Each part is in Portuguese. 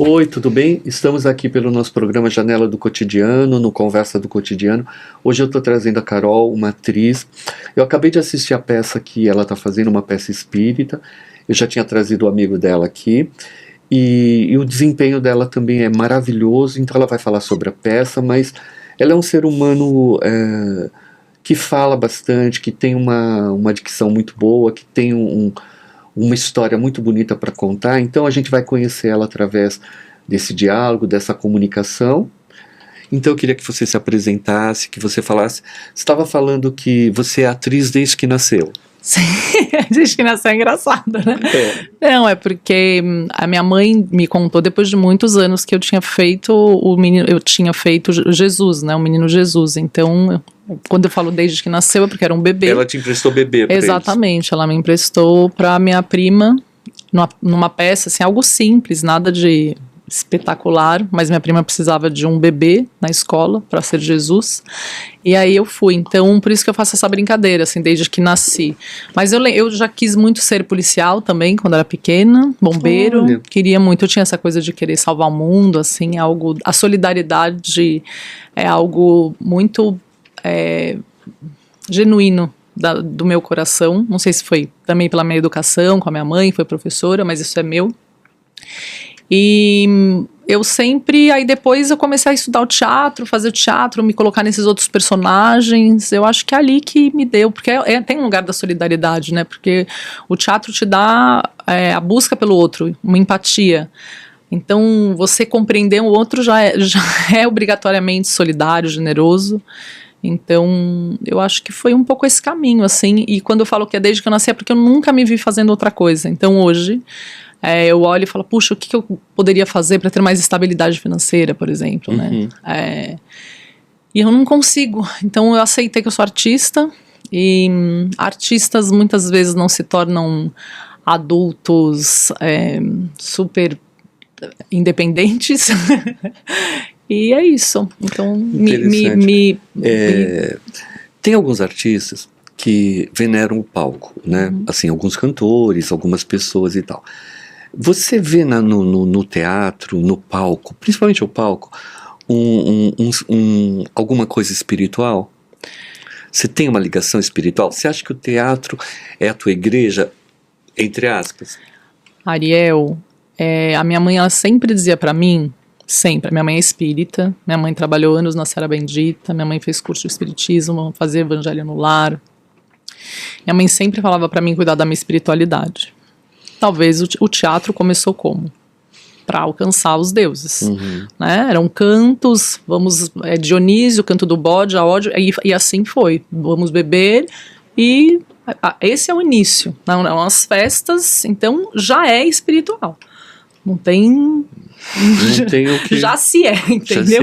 Oi, tudo bem? Estamos aqui pelo nosso programa Janela do Cotidiano, no Conversa do Cotidiano. Hoje eu estou trazendo a Carol, uma atriz. Eu acabei de assistir a peça que ela está fazendo, uma peça espírita. Eu já tinha trazido o amigo dela aqui. E o desempenho dela também é maravilhoso, então ela vai falar sobre a peça, mas ela é um ser humano que fala bastante, que tem uma dicção muito boa, que tem uma história muito bonita para contar, então a gente vai conhecer ela através desse diálogo, dessa comunicação. Então eu queria que você se apresentasse, que você falasse. Você estava falando que você é atriz desde que nasceu. Sim, desde que nasceu é engraçado, né? Não, é porque a minha mãe me contou depois de muitos anos que eu tinha feito Jesus, né? O menino Jesus. Então, quando eu falo desde que nasceu é porque era um bebê. Ela te emprestou bebê pra Exatamente, eles. ela me emprestou pra minha prima numa peça, assim, algo simples, nada de espetacular, mas minha prima precisava de um bebê na escola para ser Jesus, e aí eu fui. Então por isso que eu faço essa brincadeira, assim, desde que nasci. Mas eu já quis muito ser policial também quando era pequena, bombeiro. Olha. Queria muito, eu tinha essa coisa de querer salvar o mundo, assim, algo, a solidariedade é algo muito genuíno do meu coração. Não sei se foi também pela minha educação com a minha mãe, foi professora, mas isso é meu. E eu sempre, aí depois eu comecei a estudar o teatro, fazer o teatro, me colocar nesses outros personagens. Eu acho que é ali que me deu, porque tem um lugar da solidariedade, né? Porque o teatro te dá a busca pelo outro, uma empatia. Então você compreender o outro já é obrigatoriamente solidário, generoso. Então eu acho que foi um pouco esse caminho, assim. E quando eu falo que é desde que eu nasci é porque eu nunca me vi fazendo outra coisa. Então hoje eu olho e falo, puxa, o que eu poderia fazer para ter mais estabilidade financeira, por exemplo, né? E eu não consigo. Então eu aceitei que eu sou artista, e artistas muitas vezes não se tornam adultos super independentes. E é isso. Então tem alguns artistas que veneram o palco, né? Assim, alguns cantores, algumas pessoas e tal. Você vê no teatro, no palco, principalmente o palco, alguma coisa espiritual? Você tem uma ligação espiritual? Você acha que o teatro é a tua igreja, entre aspas? Ariel, a minha mãe, ela sempre dizia pra mim, sempre, minha mãe é espírita, minha mãe trabalhou anos na Serra Bendita, minha mãe fez curso de espiritismo, fazia evangelho no lar. Minha mãe sempre falava pra mim cuidar da minha espiritualidade. Talvez o teatro começou como? Para alcançar os deuses, né? Eram cantos, Dionísio, canto do bode, a ódio, e assim foi. Vamos beber, e esse é o início. Não, as festas, então já é espiritual. Não tem o que... Já se é, entendeu?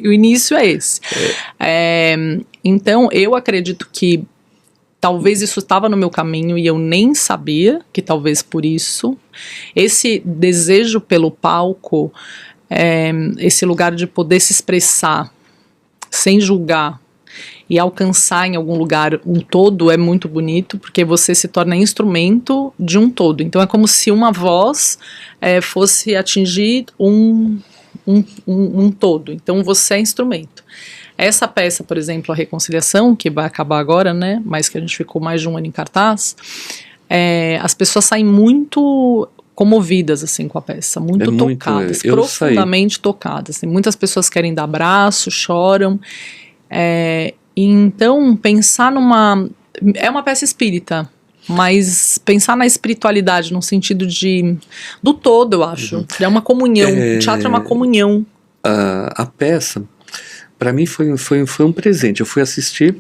O início é esse. Então eu acredito que talvez isso estava no meu caminho e eu nem sabia, que talvez por isso. Esse desejo pelo palco, esse lugar de poder se expressar sem julgar e alcançar em algum lugar um todo é muito bonito, porque você se torna instrumento de um todo. Então é como se uma voz fosse atingir um todo. Então você é instrumento. Essa peça, por exemplo, A Reconciliação, que vai acabar agora, né, mas que a gente ficou mais de um ano em cartaz, as pessoas saem muito comovidas, assim, com a peça, muito tocadas, profundamente tocadas. Assim, muitas pessoas querem dar abraço, choram. Então, pensar é uma peça espírita, mas pensar na espiritualidade, no sentido do todo, eu acho. É uma comunhão, o teatro é uma comunhão. A peça... Para mim foi um presente. Eu fui assistir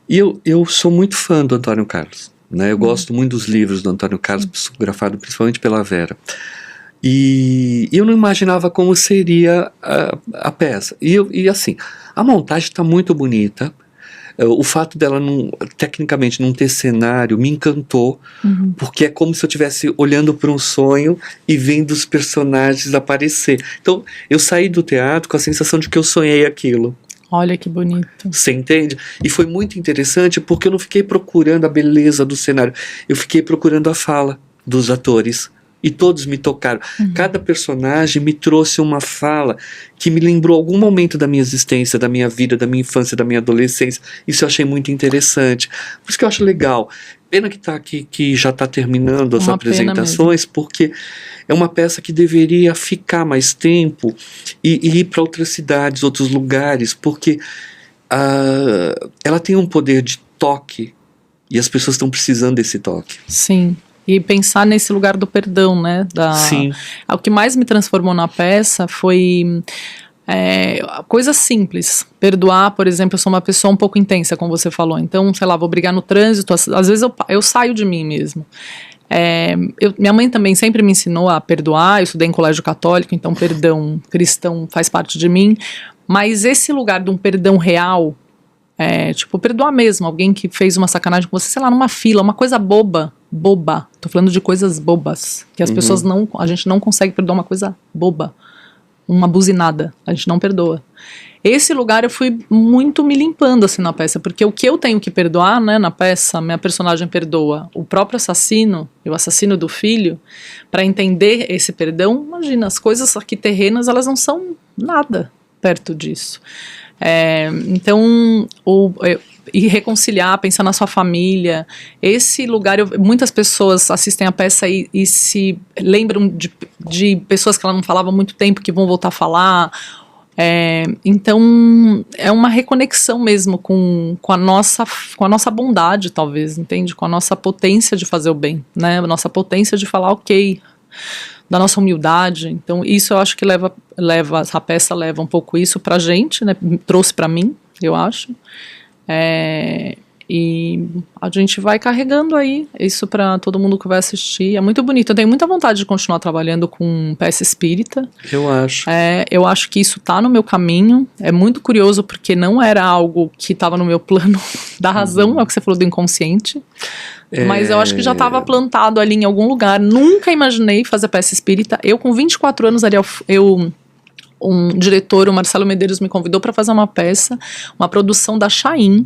e eu sou muito fã do Antônio Carlos, né? Eu gosto muito dos livros do Antônio Carlos, psicografado principalmente pela Vera. E eu não imaginava como seria a peça. E assim, a montagem está muito bonita. O fato dela tecnicamente não ter cenário me encantou, porque é como se eu estivesse olhando para um sonho e vendo os personagens aparecer. Então eu saí do teatro com a sensação de que eu sonhei aquilo. Olha que bonito. Você entende? E foi muito interessante porque eu não fiquei procurando a beleza do cenário, eu fiquei procurando a fala dos atores. e todos me tocaram. Cada personagem me trouxe uma fala que me lembrou algum momento da minha existência, da minha vida, da minha infância, da minha adolescência. Isso eu achei muito interessante. Por isso que eu acho legal. Pena que tá aqui, que já está terminando as apresentações, porque é uma peça que deveria ficar mais tempo e ir para outras cidades, outros lugares, porque ela tem um poder de toque e as pessoas estão precisando desse toque. Sim. E pensar nesse lugar do perdão, né? Sim. O que mais me transformou na peça foi coisas simples. Perdoar, por exemplo, eu sou uma pessoa um pouco intensa, como você falou. Então, sei lá, vou brigar no trânsito, às vezes eu saio de mim mesmo. Minha mãe também sempre me ensinou a perdoar, eu estudei em colégio católico, então perdão cristão faz parte de mim. Mas esse lugar de um perdão real, tipo, perdoar mesmo alguém que fez uma sacanagem com você, sei lá, numa fila, uma coisa boba, tô falando de coisas bobas, que as pessoas a gente não consegue perdoar uma coisa boba, uma buzinada, a gente não perdoa. Esse lugar eu fui muito me limpando assim na peça, porque o que eu tenho que perdoar, né, na peça, minha personagem perdoa o próprio assassino, o assassino do filho, para entender esse perdão. Imagina, as coisas aqui terrenas, elas não são nada perto disso. Então, e reconciliar, pensar na sua família, esse lugar, muitas pessoas assistem a peça e se lembram de pessoas que ela não falava há muito tempo, que vão voltar a falar. Então é uma reconexão mesmo com a nossa bondade, talvez, entende? Com a nossa potência de fazer o bem, né? A nossa potência de falar ok, da nossa humildade. Então isso eu acho que a peça leva um pouco isso pra gente, né? Trouxe pra mim, eu acho. E a gente vai carregando aí isso para todo mundo que vai assistir. É muito bonito. Eu tenho muita vontade de continuar trabalhando com peça espírita. Eu acho. Eu acho que isso tá no meu caminho. É muito curioso porque não era algo que estava no meu plano da razão, é o que você falou do inconsciente. Mas eu acho que já estava plantado ali em algum lugar. Nunca imaginei fazer peça espírita. Eu com 24 anos, um diretor, o Marcelo Medeiros, me convidou para fazer uma peça, uma produção da Chaim.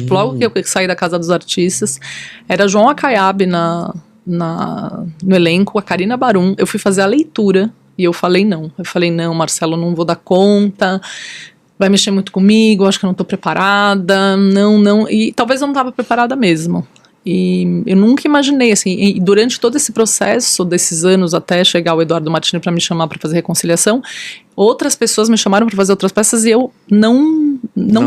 Logo que eu saí da Casa dos Artistas, era João Acaiabe no elenco, a Karina Barum. Eu fui fazer a leitura e eu falei não. Marcelo, não vou dar conta, vai mexer muito comigo, acho que eu não estou preparada, não. E talvez eu não estava preparada mesmo. E eu nunca imaginei, assim, e durante todo esse processo, desses anos, até chegar o Eduardo Martini para me chamar para fazer Reconciliação, outras pessoas me chamaram para fazer outras peças e eu não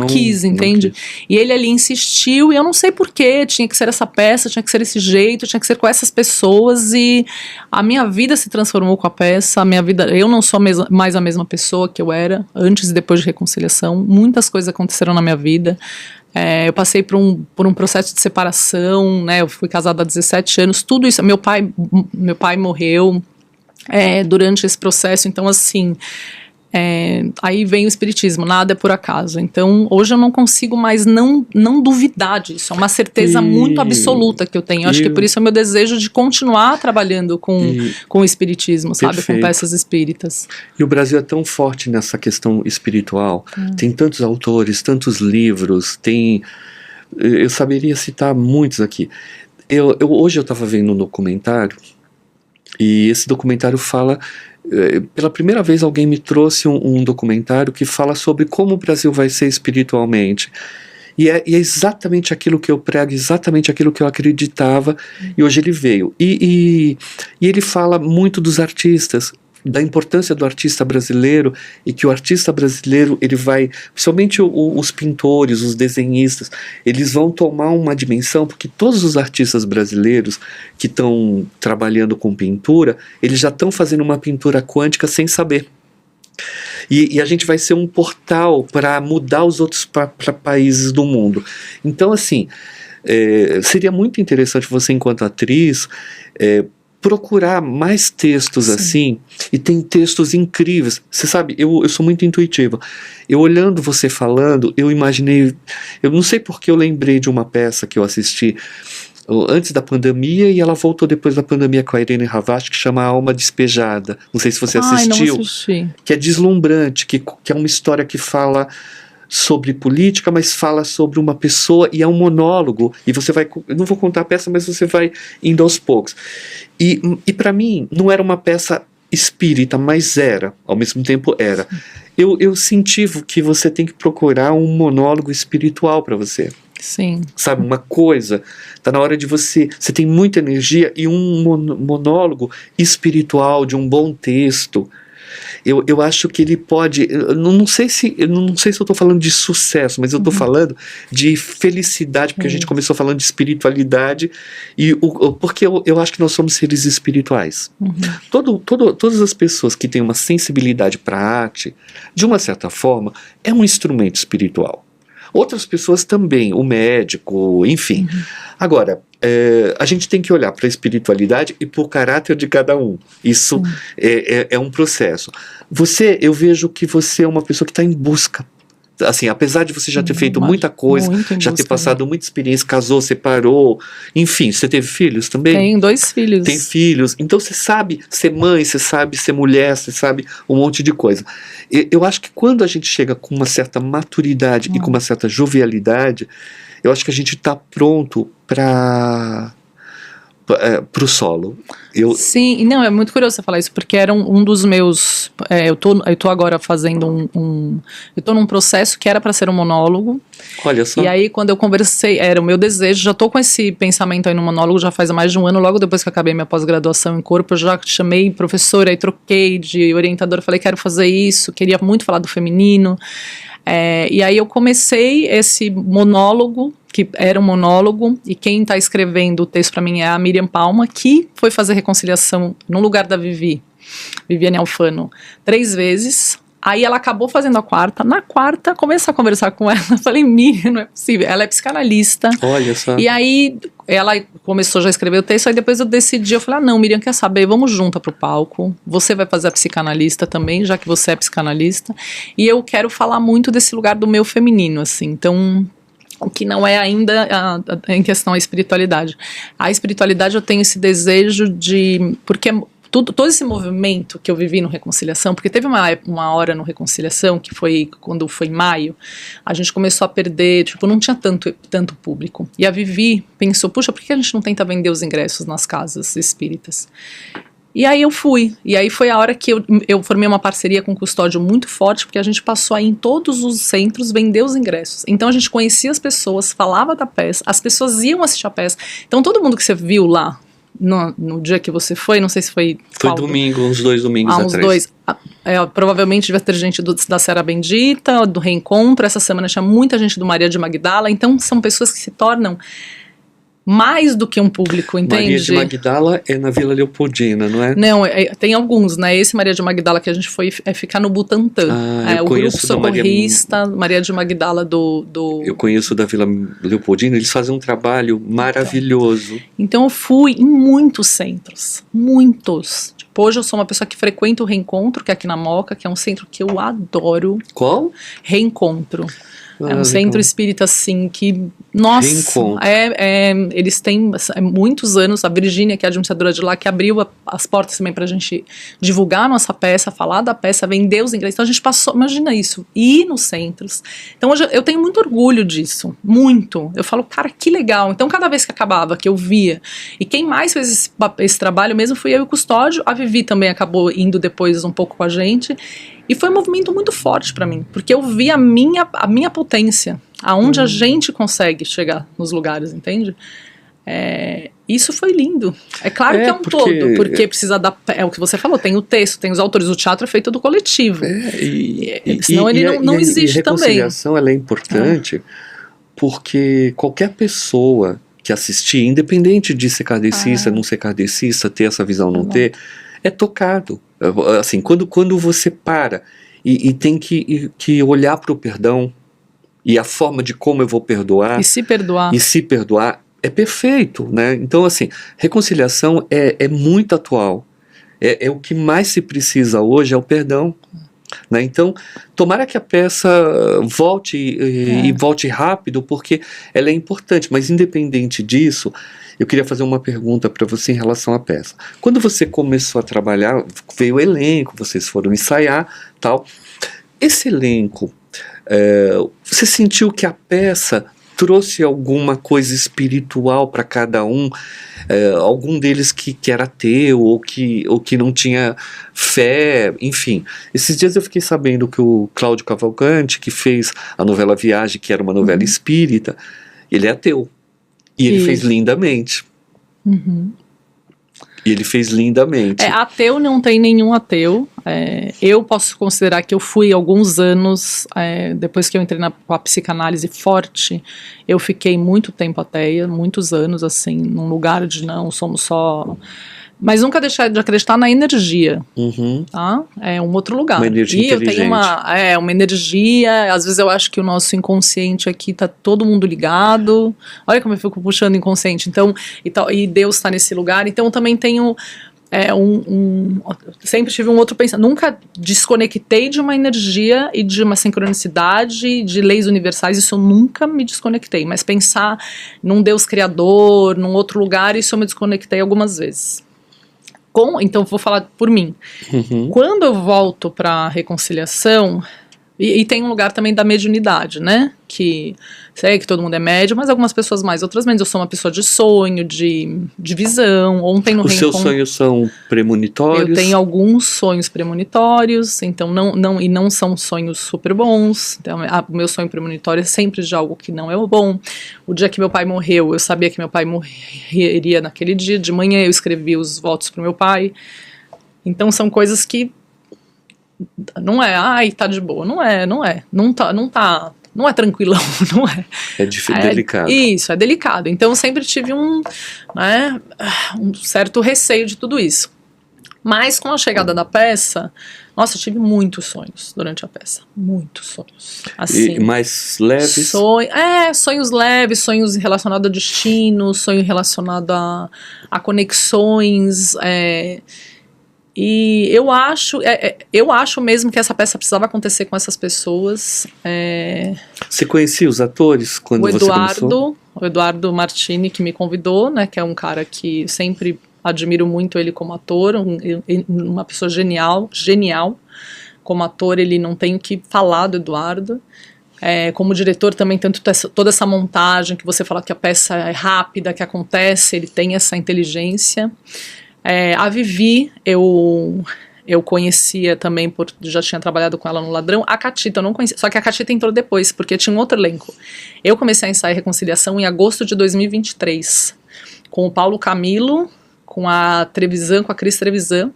quis, entende? Não quis. E ele ali insistiu, e eu não sei porquê, tinha que ser essa peça, tinha que ser esse jeito, tinha que ser com essas pessoas, e a minha vida se transformou com a peça, eu não sou mais a mesma pessoa que eu era antes e depois de Reconciliação. Muitas coisas aconteceram na minha vida. Eu passei por um processo de separação, né? Eu fui casada há 17 anos, tudo isso. Meu pai morreu durante esse processo, então assim, aí vem o espiritismo, nada é por acaso. Então hoje eu não consigo mais não duvidar disso, é uma certeza muito absoluta que eu tenho. Acho que por isso é o meu desejo de continuar trabalhando com o espiritismo, sabe? Perfeito. Com peças espíritas. E o Brasil é tão forte nessa questão espiritual, tem tantos autores, tantos livros, eu saberia citar muitos aqui. Hoje eu estava vendo um documentário, e esse documentário fala, pela primeira vez alguém me trouxe um documentário que fala sobre como o Brasil vai ser espiritualmente. E é exatamente aquilo que eu prego, exatamente aquilo que eu acreditava, e hoje ele veio. E ele fala muito dos artistas, da importância do artista brasileiro, e que o artista brasileiro, ele vai, principalmente os pintores, os desenhistas, eles vão tomar uma dimensão, porque todos os artistas brasileiros que estão trabalhando com pintura, eles já estão fazendo uma pintura quântica sem saber. E a gente vai ser um portal para mudar os outros países do mundo. Então, assim, seria muito interessante você, enquanto atriz, procurar mais textos. Sim. Assim, e tem textos incríveis. Você sabe, eu sou muito intuitiva. Eu olhando você falando, eu imaginei, eu não sei porque eu lembrei de uma peça que eu assisti antes da pandemia, e ela voltou depois da pandemia com a Irene Havas, que chama A Alma Despejada. Não sei se você assistiu. Não assisti. Que é deslumbrante, que é uma história que fala sobre política, mas fala sobre uma pessoa e é um monólogo, e você vai, eu não vou contar a peça, mas você vai indo aos poucos. E para mim, não era uma peça espírita, mas era, ao mesmo tempo era. Eu senti que você tem que procurar um monólogo espiritual para você. Sim. Sabe, uma coisa, tá na hora de você tem muita energia e um monólogo espiritual de um bom texto. Eu acho que ele pode, eu não sei se eu estou falando de sucesso, mas eu estou falando de felicidade, porque a gente começou falando de espiritualidade, porque eu acho que nós somos seres espirituais. Todas as pessoas que têm uma sensibilidade para a arte, de uma certa forma, é um instrumento espiritual. Outras pessoas também, o médico, enfim. Agora, a gente tem que olhar para a espiritualidade e para o caráter de cada um. Isso é um processo. Eu vejo que você é uma pessoa que está em busca. Assim, apesar de você já ter feito muita coisa, já ter passado muita experiência, casou, separou, enfim, você teve filhos também? Tenho 2 filhos. Tem filhos, então você sabe ser mãe, você sabe ser mulher, você sabe um monte de coisa. Eu acho que quando a gente chega com uma certa maturidade e com uma certa jovialidade, eu acho que a gente está pronto para o solo. Sim, não, é muito curioso você falar isso, porque era um dos meus. Eu tô agora fazendo eu tô num processo que era para ser um monólogo. Olha só. E aí, quando eu conversei, era o meu desejo, já tô com esse pensamento aí no monólogo já faz mais de um ano, logo depois que eu acabei minha pós-graduação em corpo, eu já chamei professora, aí troquei de orientadora, falei, quero fazer isso, queria muito falar do feminino. E aí eu comecei esse monólogo, que era um monólogo, e quem está escrevendo o texto para mim é a Miriam Palma, que foi fazer reconciliação no lugar da Viviane Alfano, 3 vezes. Aí ela acabou fazendo a 4ª. Na 4ª, comecei a conversar com ela. Falei, Miriam, não é possível. Ela é psicanalista. Olha só. E aí ela começou já a escrever o texto. Aí depois eu decidi, eu falei, não, Miriam, quer saber? Vamos juntas pro palco. Você vai fazer a psicanalista também, já que você é psicanalista. E eu quero falar muito desse lugar do meu feminino, assim. Então, o que não é ainda em questão a espiritualidade. A espiritualidade eu tenho esse desejo de... Porque todo esse movimento que eu vivi no Reconciliação, porque teve uma hora no Reconciliação, que foi quando foi em maio, a gente começou a perder, não tinha tanto público. E a Vivi pensou, puxa, por que a gente não tenta vender os ingressos nas casas espíritas? E aí eu fui, e aí foi a hora que eu formei uma parceria com um custódio muito forte, porque a gente passou a ir em todos os centros vender os ingressos. Então a gente conhecia as pessoas, falava da peça, as pessoas iam assistir a peça. Então todo mundo que você viu lá, no dia que você foi, não sei se foi... Foi domingo, uns 2 domingos atrás. Uns 2. Provavelmente devia ter gente da Serra Bendita, do Reencontro. Essa semana tinha muita gente do Maria de Magdala. Então são pessoas que se tornam mais do que um público, entende? Maria de Magdala é na Vila Leopoldina, não é? Não, tem alguns, né? Esse Maria de Magdala que a gente foi ficar no Butantã. Eu o conheço grupo socorrista, Maria de Magdala do... Eu conheço da Vila Leopoldina, eles fazem um trabalho maravilhoso. Então eu fui em muitos centros, muitos. Tipo, hoje eu sou uma pessoa que frequenta o Reencontro, que é aqui na Moca, que é um centro que eu adoro. Qual? Reencontro. É um centro espírita, assim, que, nossa, eles têm muitos anos, a Virgínia, que é a administradora de lá, que abriu as portas também pra gente divulgar a nossa peça, falar da peça, vender os ingressos. Então a gente passou, imagina isso, ir nos centros. Então hoje eu tenho muito orgulho disso, muito. Eu falo, cara, que legal. Então cada vez que acabava, que eu via, e quem mais fez esse trabalho mesmo fui eu e o Custódio, a Vivi também acabou indo depois um pouco com a gente. E foi um movimento muito forte para mim, porque eu vi a minha potência, aonde a gente consegue chegar nos lugares, entende? Isso foi lindo. É claro que é um todo, porque precisa é o que você falou, tem o texto, tem os autores, o teatro é feito do coletivo. Senão ele não existe também. A reconciliação ela é importante porque qualquer pessoa que assistir, independente de ser kardecista, não ser kardecista, ter essa visão, não ter, é tocado. Assim, quando você para e tem que olhar para o perdão e a forma de como eu vou perdoar e se perdoar é perfeito, né? Então assim, reconciliação é muito atual, é o que mais se precisa hoje, é o perdão, né? Então tomara que a peça volte e volte rápido, porque ela é importante, mas independente disso, eu queria fazer uma pergunta para você em relação à peça. Quando você começou a trabalhar, veio o elenco, vocês foram ensaiar, tal. Esse elenco, Você sentiu que a peça trouxe alguma coisa espiritual para cada um? Algum deles que era ateu ou que não tinha fé, enfim. Esses dias eu fiquei sabendo que o Cláudio Cavalcante, que fez a novela Viagem, que era uma novela espírita, ele é ateu. E ele fez lindamente. E ele fez lindamente. Ateu não tem nenhum ateu. Eu posso considerar que eu fui alguns anos, depois que eu entrei com a psicanálise forte, eu fiquei muito tempo ateia, muitos anos, assim, num lugar de não, somos só... Mas nunca deixar de acreditar na energia, tá? É um outro lugar. Uma energia inteligente. Eu tenho uma energia, às vezes eu acho que o nosso inconsciente aqui tá todo mundo ligado. Olha como eu fico puxando o inconsciente. Então, e Deus tá nesse lugar. Então eu também tenho sempre tive um outro pensamento. Nunca desconectei de uma energia e de uma sincronicidade, de leis universais, isso eu nunca me desconectei. Mas pensar num Deus criador, num outro lugar, isso eu me desconectei algumas vezes. Então vou falar por mim. Quando eu volto para a reconciliação, e tem um lugar também da mediunidade, né? Que sei que todo mundo é médium, mas algumas pessoas mais, outras menos. Eu sou uma pessoa de sonho, de visão. Ontem no Os seus sonhos são premonitórios? Eu tenho alguns sonhos premonitórios, então não são sonhos super bons. Então, o meu sonho premonitório é sempre de algo que não é bom. O dia que meu pai morreu, eu sabia que meu pai morreria naquele dia. De manhã eu escrevi os votos pro meu pai. Então são coisas que não é, tá de boa, não é, não é tranquilão, não é. É delicado. Isso, é delicado. Então eu sempre tive um certo receio de tudo isso. Mas com a chegada da peça, nossa, eu tive muitos sonhos durante a peça. Muitos sonhos. Assim, e mais leves? Sonhos leves, sonhos relacionados a destino, sonho relacionado a conexões, e eu acho mesmo que essa peça precisava acontecer com essas pessoas. Você conhecia os atores quando você começou? O Eduardo Martini, que me convidou, né, que é um cara que sempre admiro muito ele como ator, uma pessoa genial. Como ator, ele não tem o que falar do Eduardo. Como diretor também, toda essa montagem que você fala que a peça é rápida, que acontece, ele tem essa inteligência. A Vivi, eu conhecia também, já tinha trabalhado com ela no Ladrão. A Catita eu não conhecia, só que a Catita entrou depois, porque tinha um outro elenco. Eu comecei a ensaiar Reconciliação em agosto de 2023, com o Paulo Camilo, com a Trevisan, com a Cris Trevisan.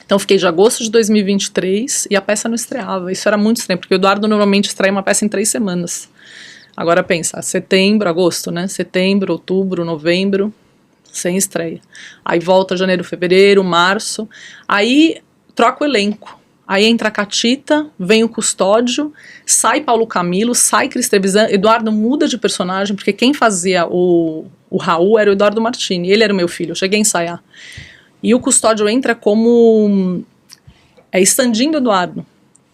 Então fiquei de agosto de 2023 e a peça não estreava. Isso era muito estranho, porque o Eduardo normalmente estreia uma peça em 3 semanas. Agora pensa, setembro, agosto, né? Setembro, outubro, novembro... sem estreia. Aí volta janeiro, fevereiro, março. Aí troca o elenco. Aí entra a Catita, vem o Custódio, sai Paulo Camilo, sai Cris Trevisan. Eduardo muda de personagem, porque quem fazia o Raul era o Eduardo Martini. Ele era o meu filho, eu cheguei a ensaiar. E o Custódio entra como stand-in do Eduardo.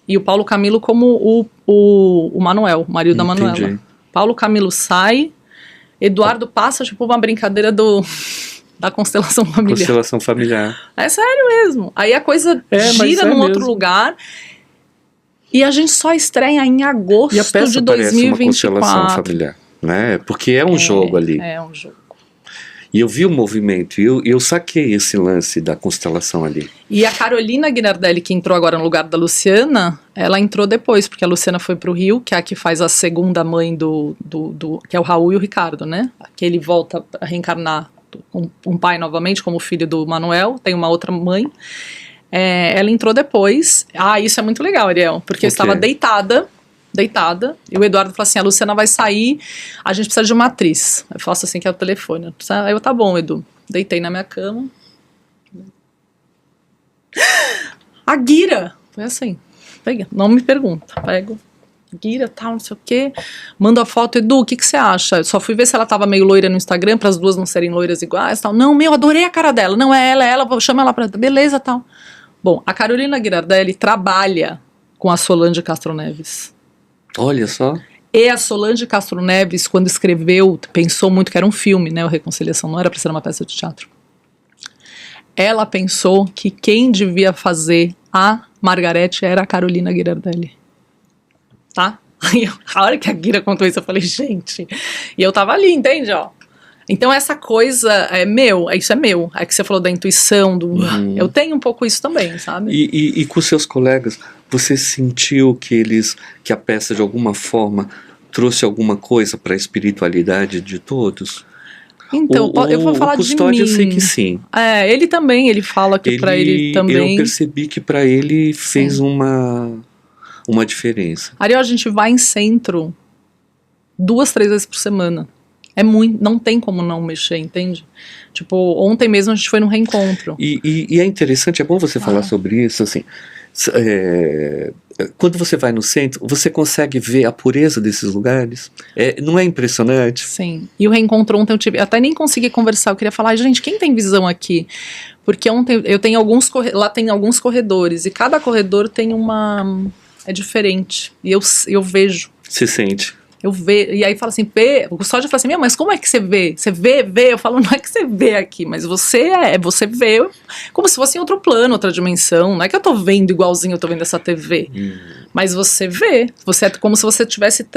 E o Paulo Camilo como o Manuel, o marido da Manuela. Paulo Camilo sai... Eduardo passa, tipo, uma brincadeira da constelação familiar. Constelação familiar. É sério mesmo. Aí a coisa gira num outro lugar e a gente só estreia em agosto de 2024. Parece uma constelação familiar, né? Porque é um jogo ali. É um jogo. E eu vi o movimento, e eu saquei esse lance da constelação ali. E a Carolina Guinardelli, que entrou agora no lugar da Luciana, ela entrou depois, porque a Luciana foi pro Rio, que é a que faz a segunda mãe que é o Raul e o Ricardo, né? Que ele volta a reencarnar um pai novamente, como filho do Manuel, tem uma outra mãe. Ela entrou depois. Isso é muito legal, Ariel, porque eu estava deitada, e o Eduardo falou assim, a Luciana vai sair, a gente precisa de uma atriz. Eu faço assim, que é o telefone. Aí eu, tá bom, Edu. Deitei na minha cama. A Guira! Foi assim. Pega, não me pergunta. Pego. Guira, tal, não sei o quê. Mando a foto, Edu, o que você acha? Eu só fui ver se ela tava meio loira no Instagram, para as duas não serem loiras iguais, tal. Não, adorei a cara dela. Não, é ela, chama ela pra... Beleza, tal. Bom, a Carolina Guinardelli trabalha com a Solange Castro Neves. Olha só. E a Solange Castro Neves, quando escreveu, pensou muito que era um filme, né? O Reconciliação não era para ser uma peça de teatro. Ela pensou que quem devia fazer a Margarete era a Carolina Guinardelli. tá? Aí, a hora que a Guira contou isso, eu falei, gente. E eu tava ali, entende, ó? Então essa coisa isso é meu. É que você falou da intuição, eu tenho um pouco isso também, sabe? E com seus colegas, você sentiu que a peça de alguma forma trouxe alguma coisa para a espiritualidade de todos? Então, eu vou falar o Custódio, de mim. eu sei que sim. Ele também, ele fala que pra ele também. Eu percebi que para ele fez uma diferença. Ariel, a gente vai em centro 2, 3 vezes por semana. É muito, não tem como não mexer, entende? Tipo, ontem mesmo a gente foi num reencontro. E é interessante, é bom você falar sobre isso, assim. Quando você vai no centro, você consegue ver a pureza desses lugares? Não é impressionante? Sim. E o reencontro ontem eu até nem consegui conversar, eu queria falar, gente, quem tem visão aqui? Porque ontem eu tenho lá tem alguns corredores, e cada corredor tem é diferente. E eu vejo. Você sente? Eu vejo, e aí fala assim, o Custódio fala assim, mas como é que você vê? Você vê? Eu falo, não é que você vê aqui, mas você vê como se fosse em outro plano, outra dimensão. Não é que eu tô vendo igualzinho eu tô vendo essa TV, mas você vê. Você é como se você tivesse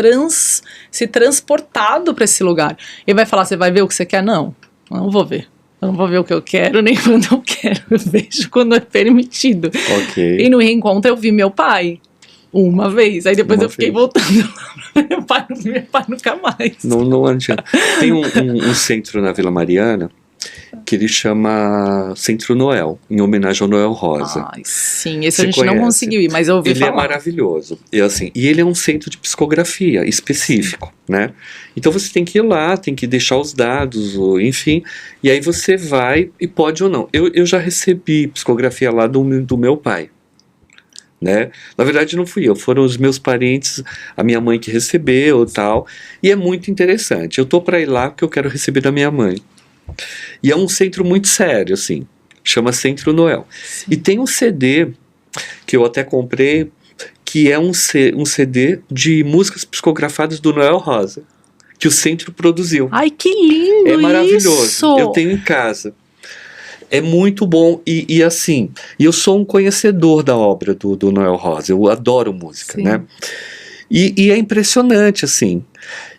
se transportado para esse lugar. Ele vai falar, você vai ver o que você quer? Não, eu não vou ver. Eu não vou ver o que eu quero, nem quando eu quero. Eu vejo quando é permitido. Okay. E no reencontro eu vi meu pai. Uma vez, aí depois eu fiquei voltando lá pra meu pai nunca mais. Não adianta. Tem um centro na Vila Mariana que ele chama Centro Noel, em homenagem ao Noel Rosa. Ai, sim, esse a gente não conseguiu ir, mas eu ouvi falar. Ele é maravilhoso. E ele é um centro de psicografia específico, né? Então você tem que ir lá, tem que deixar os dados, enfim, e aí você vai e pode ou não. Eu já recebi psicografia lá do meu pai. Né? Na verdade não fui eu, foram os meus parentes, a minha mãe que recebeu e tal, e é muito interessante. Eu tô para ir lá porque eu quero receber da minha mãe. E é um centro muito sério, assim, chama Centro Noel. Sim. E tem um CD que eu até comprei, que é um CD de músicas psicografadas do Noel Rosa, que o centro produziu. Ai, que lindo! É maravilhoso. Isso. Eu tenho em casa. É muito bom, e assim, eu sou um conhecedor da obra do Noel Rosa, eu adoro música, né? E é impressionante, assim,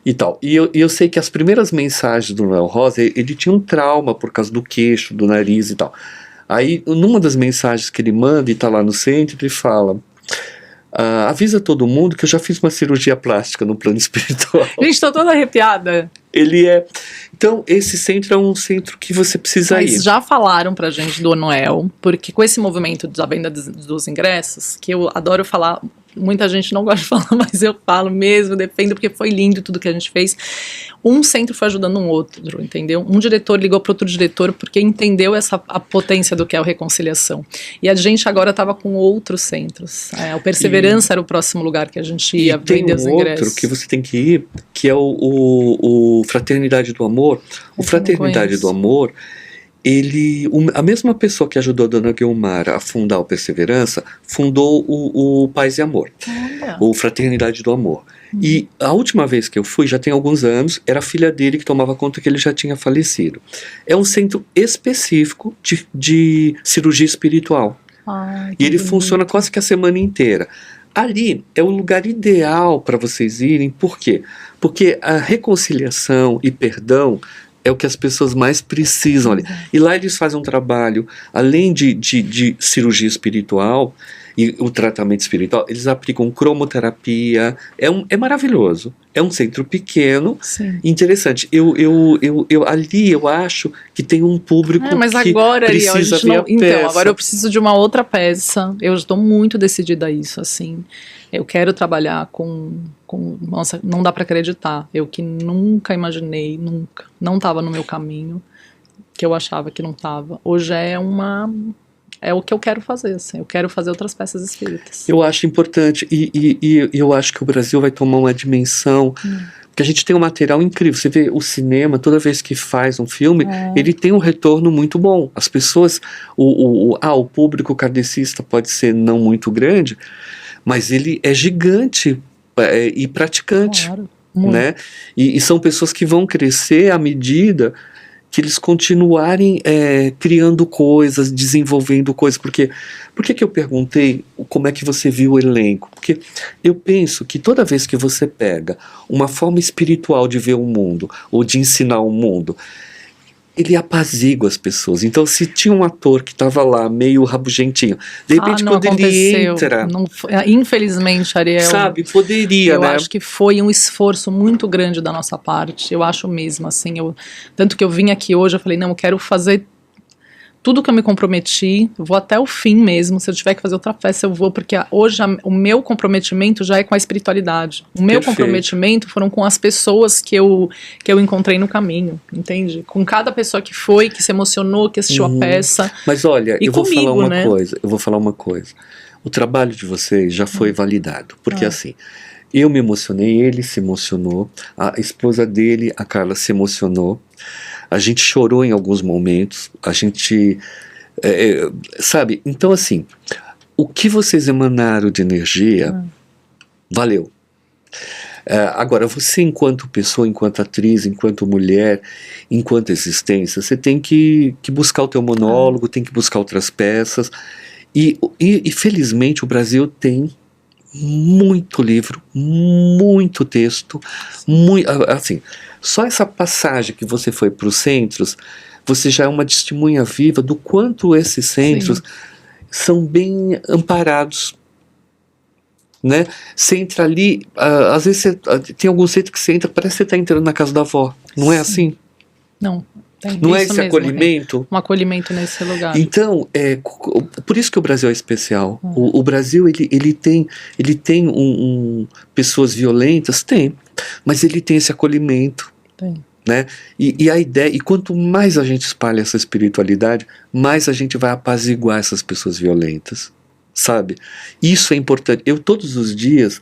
e tal. E eu sei que as primeiras mensagens do Noel Rosa, ele tinha um trauma por causa do queixo, do nariz e tal. Aí, numa das mensagens que ele manda, e tá lá no centro, ele fala... avisa todo mundo que eu já fiz uma cirurgia plástica no plano espiritual. Gente, tô toda arrepiada. Ele é... Então, esse centro é um centro que você precisa ir. Mas já falaram pra gente do Noel, porque com esse movimento da venda dos ingressos, que eu adoro falar, muita gente não gosta de falar, mas eu falo mesmo, defendo, porque foi lindo tudo que a gente fez. Um centro foi ajudando um outro, entendeu? Um diretor ligou para outro diretor porque entendeu a potência do que é a reconciliação. E a gente agora estava com outros centros. O Perseverança era o próximo lugar que a gente ia vender os ingressos. E tem outro que você tem que ir, que é o Fraternidade do Amor. O Fraternidade do Amor, a mesma pessoa que ajudou a Dona Guilmar a fundar o Perseverança, fundou o Paz e Amor. Olha. O Fraternidade do Amor. E a última vez que eu fui, já tem alguns anos, era a filha dele que tomava conta que ele já tinha falecido. É um centro específico de cirurgia espiritual. E ele funciona quase que a semana inteira. Ali é o lugar ideal para vocês irem. Por quê? Porque a reconciliação e perdão é o que as pessoas mais precisam ali. E lá eles fazem um trabalho, além de cirurgia espiritual e o tratamento espiritual, eles aplicam cromoterapia. É maravilhoso. É um centro pequeno, interessante. Ali eu acho que tem um público mas agora, que precisa ver a peça. Então, agora eu preciso de uma outra peça. Eu estou muito decidida a isso, assim. Eu quero trabalhar com nossa, não dá para acreditar. Eu que nunca imaginei, nunca. Não estava no meu caminho, que eu achava que não estava. Hoje é o que eu quero fazer, assim. Eu quero fazer outras peças espíritas. Eu acho importante, e eu acho que o Brasil vai tomar uma dimensão, porque a gente tem um material incrível. Você vê o cinema, toda vez que faz um filme, ele tem um retorno muito bom. As pessoas, o público kardecista pode ser não muito grande, mas ele é gigante e praticante, claro, né? E são pessoas que vão crescer à medida que eles continuarem criando coisas, desenvolvendo coisas. Porque, por que eu perguntei como é que você viu o elenco? Porque eu penso que toda vez que você pega uma forma espiritual de ver o mundo, ou de ensinar o mundo, ele apazigua as pessoas. Então, se tinha um ator que estava lá, meio rabugentinho, de repente, não quando aconteceu. ele entra... Não, infelizmente, Ariel... Sabe, poderia, eu né? acho que foi um esforço muito grande da nossa parte. Eu acho mesmo, assim. Tanto que eu vim aqui hoje, eu falei, não, eu quero fazer tudo que eu me comprometi, eu vou até o fim mesmo. Se eu tiver que fazer outra peça, eu vou, porque hoje o meu comprometimento já é com a espiritualidade. O meu comprometimento foram com as pessoas que eu encontrei no caminho, entende? Com cada pessoa que foi, que se emocionou, que assistiu a peça. Mas olha, eu vou falar uma coisa. O trabalho de vocês já foi validado, porque assim, eu me emocionei, ele se emocionou, a esposa dele, a Carla, se emocionou. A gente chorou em alguns momentos, a gente, sabe? Então, assim, o que vocês emanaram de energia, valeu. Agora, você enquanto pessoa, enquanto atriz, enquanto mulher, enquanto existência, você tem que buscar o teu monólogo, tem que buscar outras peças, e felizmente o Brasil tem muito livro, muito texto, assim, só essa passagem que você foi para os centros, você já é uma testemunha viva do quanto esses centros são bem amparados, né? Você entra ali, às vezes tem algum centro que você entra, parece que você está entrando na casa da avó, não é assim? Não. Não é esse mesmo, acolhimento? Um acolhimento nesse lugar. Então, por isso que o Brasil é especial. O Brasil, ele tem pessoas violentas? Tem. Mas ele tem esse acolhimento. Tem. Né? E a ideia, e quanto mais a gente espalha essa espiritualidade, mais a gente vai apaziguar essas pessoas violentas. Sabe? Isso é importante. Eu, todos os dias,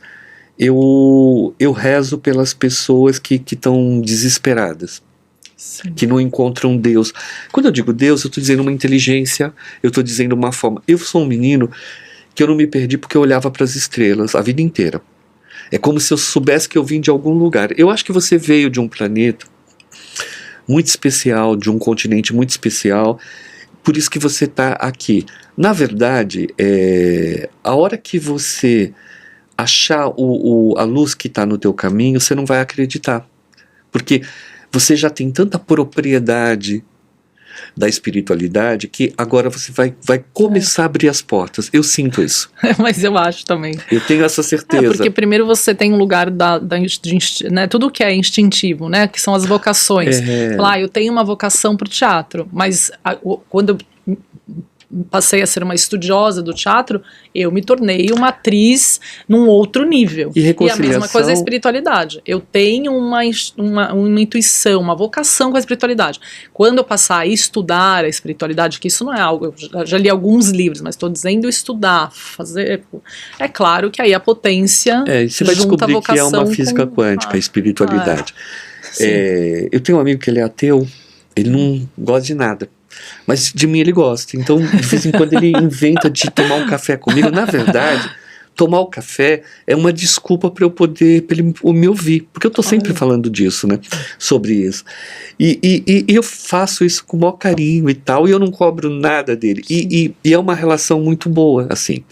eu rezo pelas pessoas que estão desesperadas. Sim. Que não encontram Deus. Quando eu digo Deus, eu estou dizendo uma inteligência, eu estou dizendo uma forma. Eu sou um menino que eu não me perdi porque eu olhava para as estrelas a vida inteira. É como se eu soubesse que eu vim de algum lugar. Eu acho que você veio de um planeta muito especial, de um continente muito especial, por isso que você está aqui. Na verdade, a hora que você achar a luz que está no teu caminho, você não vai acreditar. Porque você já tem tanta propriedade da espiritualidade que agora você vai começar a abrir as portas. Eu sinto isso. Mas eu acho também. Eu tenho essa certeza. Porque primeiro você tem um lugar né, tudo que é instintivo, né, que são as vocações. Eu tenho uma vocação para o teatro, mas quando eu passei a ser uma estudiosa do teatro, eu me tornei uma atriz num outro nível. E a mesma coisa é a espiritualidade. Eu tenho uma intuição, uma vocação com a espiritualidade. Quando eu passar a estudar a espiritualidade, que isso não é algo, eu já li alguns livros, mas estou dizendo estudar, fazer... É claro que aí a potência você vai descobrir que é uma física quântica, a espiritualidade. Eu tenho um amigo que ele é ateu, ele não gosta de nada. Mas de mim ele gosta. Então, de vez em quando ele inventa de tomar um café comigo. Na verdade, tomar o café é uma desculpa para ele me ouvir. Porque eu estou sempre falando disso, né? Sobre isso. E eu faço isso com o maior carinho e tal. E eu não cobro nada dele. E é uma relação muito boa, assim.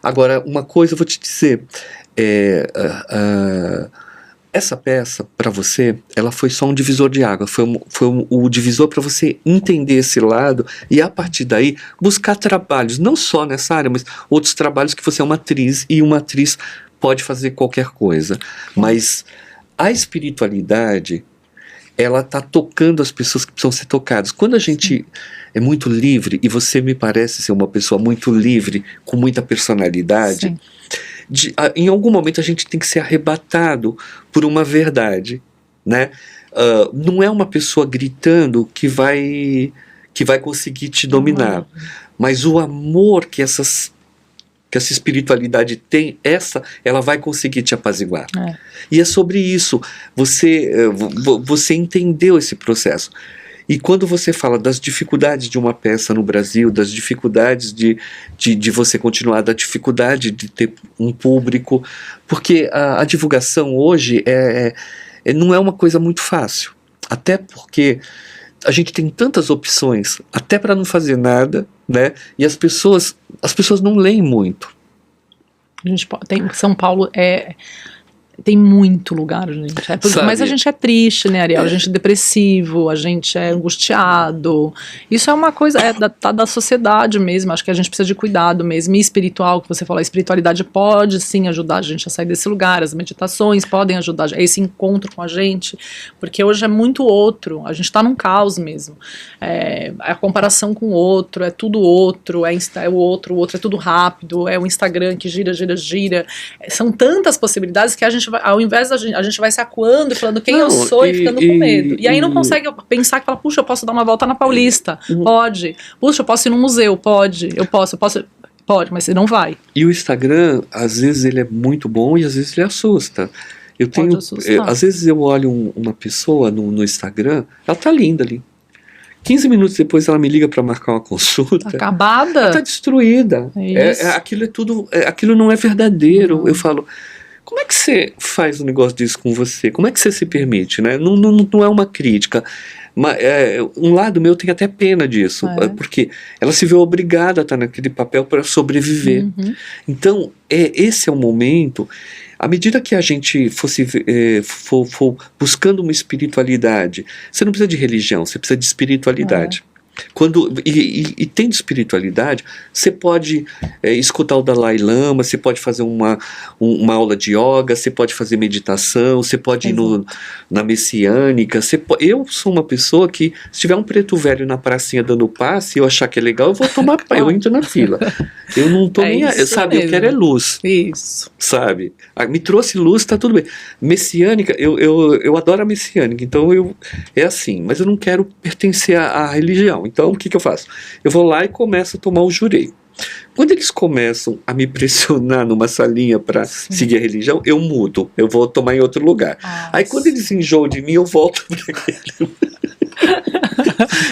Agora, uma coisa eu vou te dizer. Essa peça, para você, ela foi só um divisor de água, foi o divisor para você entender esse lado e, a partir daí, buscar trabalhos, não só nessa área, mas outros trabalhos que você é uma atriz, e uma atriz pode fazer qualquer coisa. Mas a espiritualidade, ela está tocando as pessoas que precisam ser tocadas. Quando a gente é muito livre, e você me parece ser uma pessoa muito livre, com muita personalidade... em algum momento a gente tem que ser arrebatado por uma verdade, né? Não é uma pessoa gritando que vai conseguir te dominar, mas o amor que essa espiritualidade tem, ela vai conseguir te apaziguar. E é sobre isso, você entendeu esse processo. E quando você fala das dificuldades de uma peça no Brasil, das dificuldades de você continuar, da dificuldade de ter um público, porque a divulgação hoje não é uma coisa muito fácil. Até porque a gente tem tantas opções, até para não fazer nada, né? E as pessoas não leem muito. A gente tem, São Paulo tem muito lugar, gente. Mas a gente é triste, né, Ariel? A gente é depressivo, a gente é angustiado. Isso é uma coisa, da sociedade mesmo. Acho que a gente precisa de cuidado mesmo. E espiritual, que você falou, a espiritualidade pode sim ajudar a gente a sair desse lugar. As meditações podem ajudar esse encontro com a gente. Porque hoje é muito outro. A gente está num caos mesmo. A comparação com o outro, é tudo outro, é o outro é tudo rápido, é o Instagram que gira. São tantas possibilidades que a gente ao invés a gente vai se acuando e falando quem eu sou e ficando com medo. E aí não consegue pensar que fala, puxa, eu posso dar uma volta na Paulista. Pode. Puxa, eu posso ir num museu. Pode. Pode, mas você não vai. E o Instagram, às vezes ele é muito bom e às vezes ele assusta. Às vezes eu olho uma pessoa no Instagram, ela tá linda ali. 15 minutos depois ela me liga para marcar uma consulta. Tá acabada. Ela tá destruída. Aquilo não é verdadeiro. Eu falo, como é que você faz um negócio disso com você? Como é que você se permite, né? Não é uma crítica. Mas, um lado meu tem até pena disso, porque ela se vê obrigada a estar naquele papel para sobreviver. Então, esse é o momento. À medida que a gente for buscando uma espiritualidade, você não precisa de religião, você precisa de espiritualidade. E tendo espiritualidade, você pode escutar o Dalai Lama, você pode fazer uma aula de yoga, você pode fazer meditação, você pode ir na messiânica. Eu sou uma pessoa que, se tiver um preto velho na pracinha dando passe e eu achar que é legal, eu vou tomar eu entro na fila. Eu não tô nem, sabe, mesmo. Eu quero luz. Isso. Sabe? Me trouxe luz, tá tudo bem. Messiânica, eu adoro a messiânica, então é assim, mas eu não quero pertencer à religião. Então, o que eu faço? Eu vou lá e começo a tomar o jurei. Quando eles começam a me pressionar numa salinha para seguir a religião, eu mudo. Eu vou tomar em outro lugar. Aí, quando eles enjoam de mim, eu volto para aquele.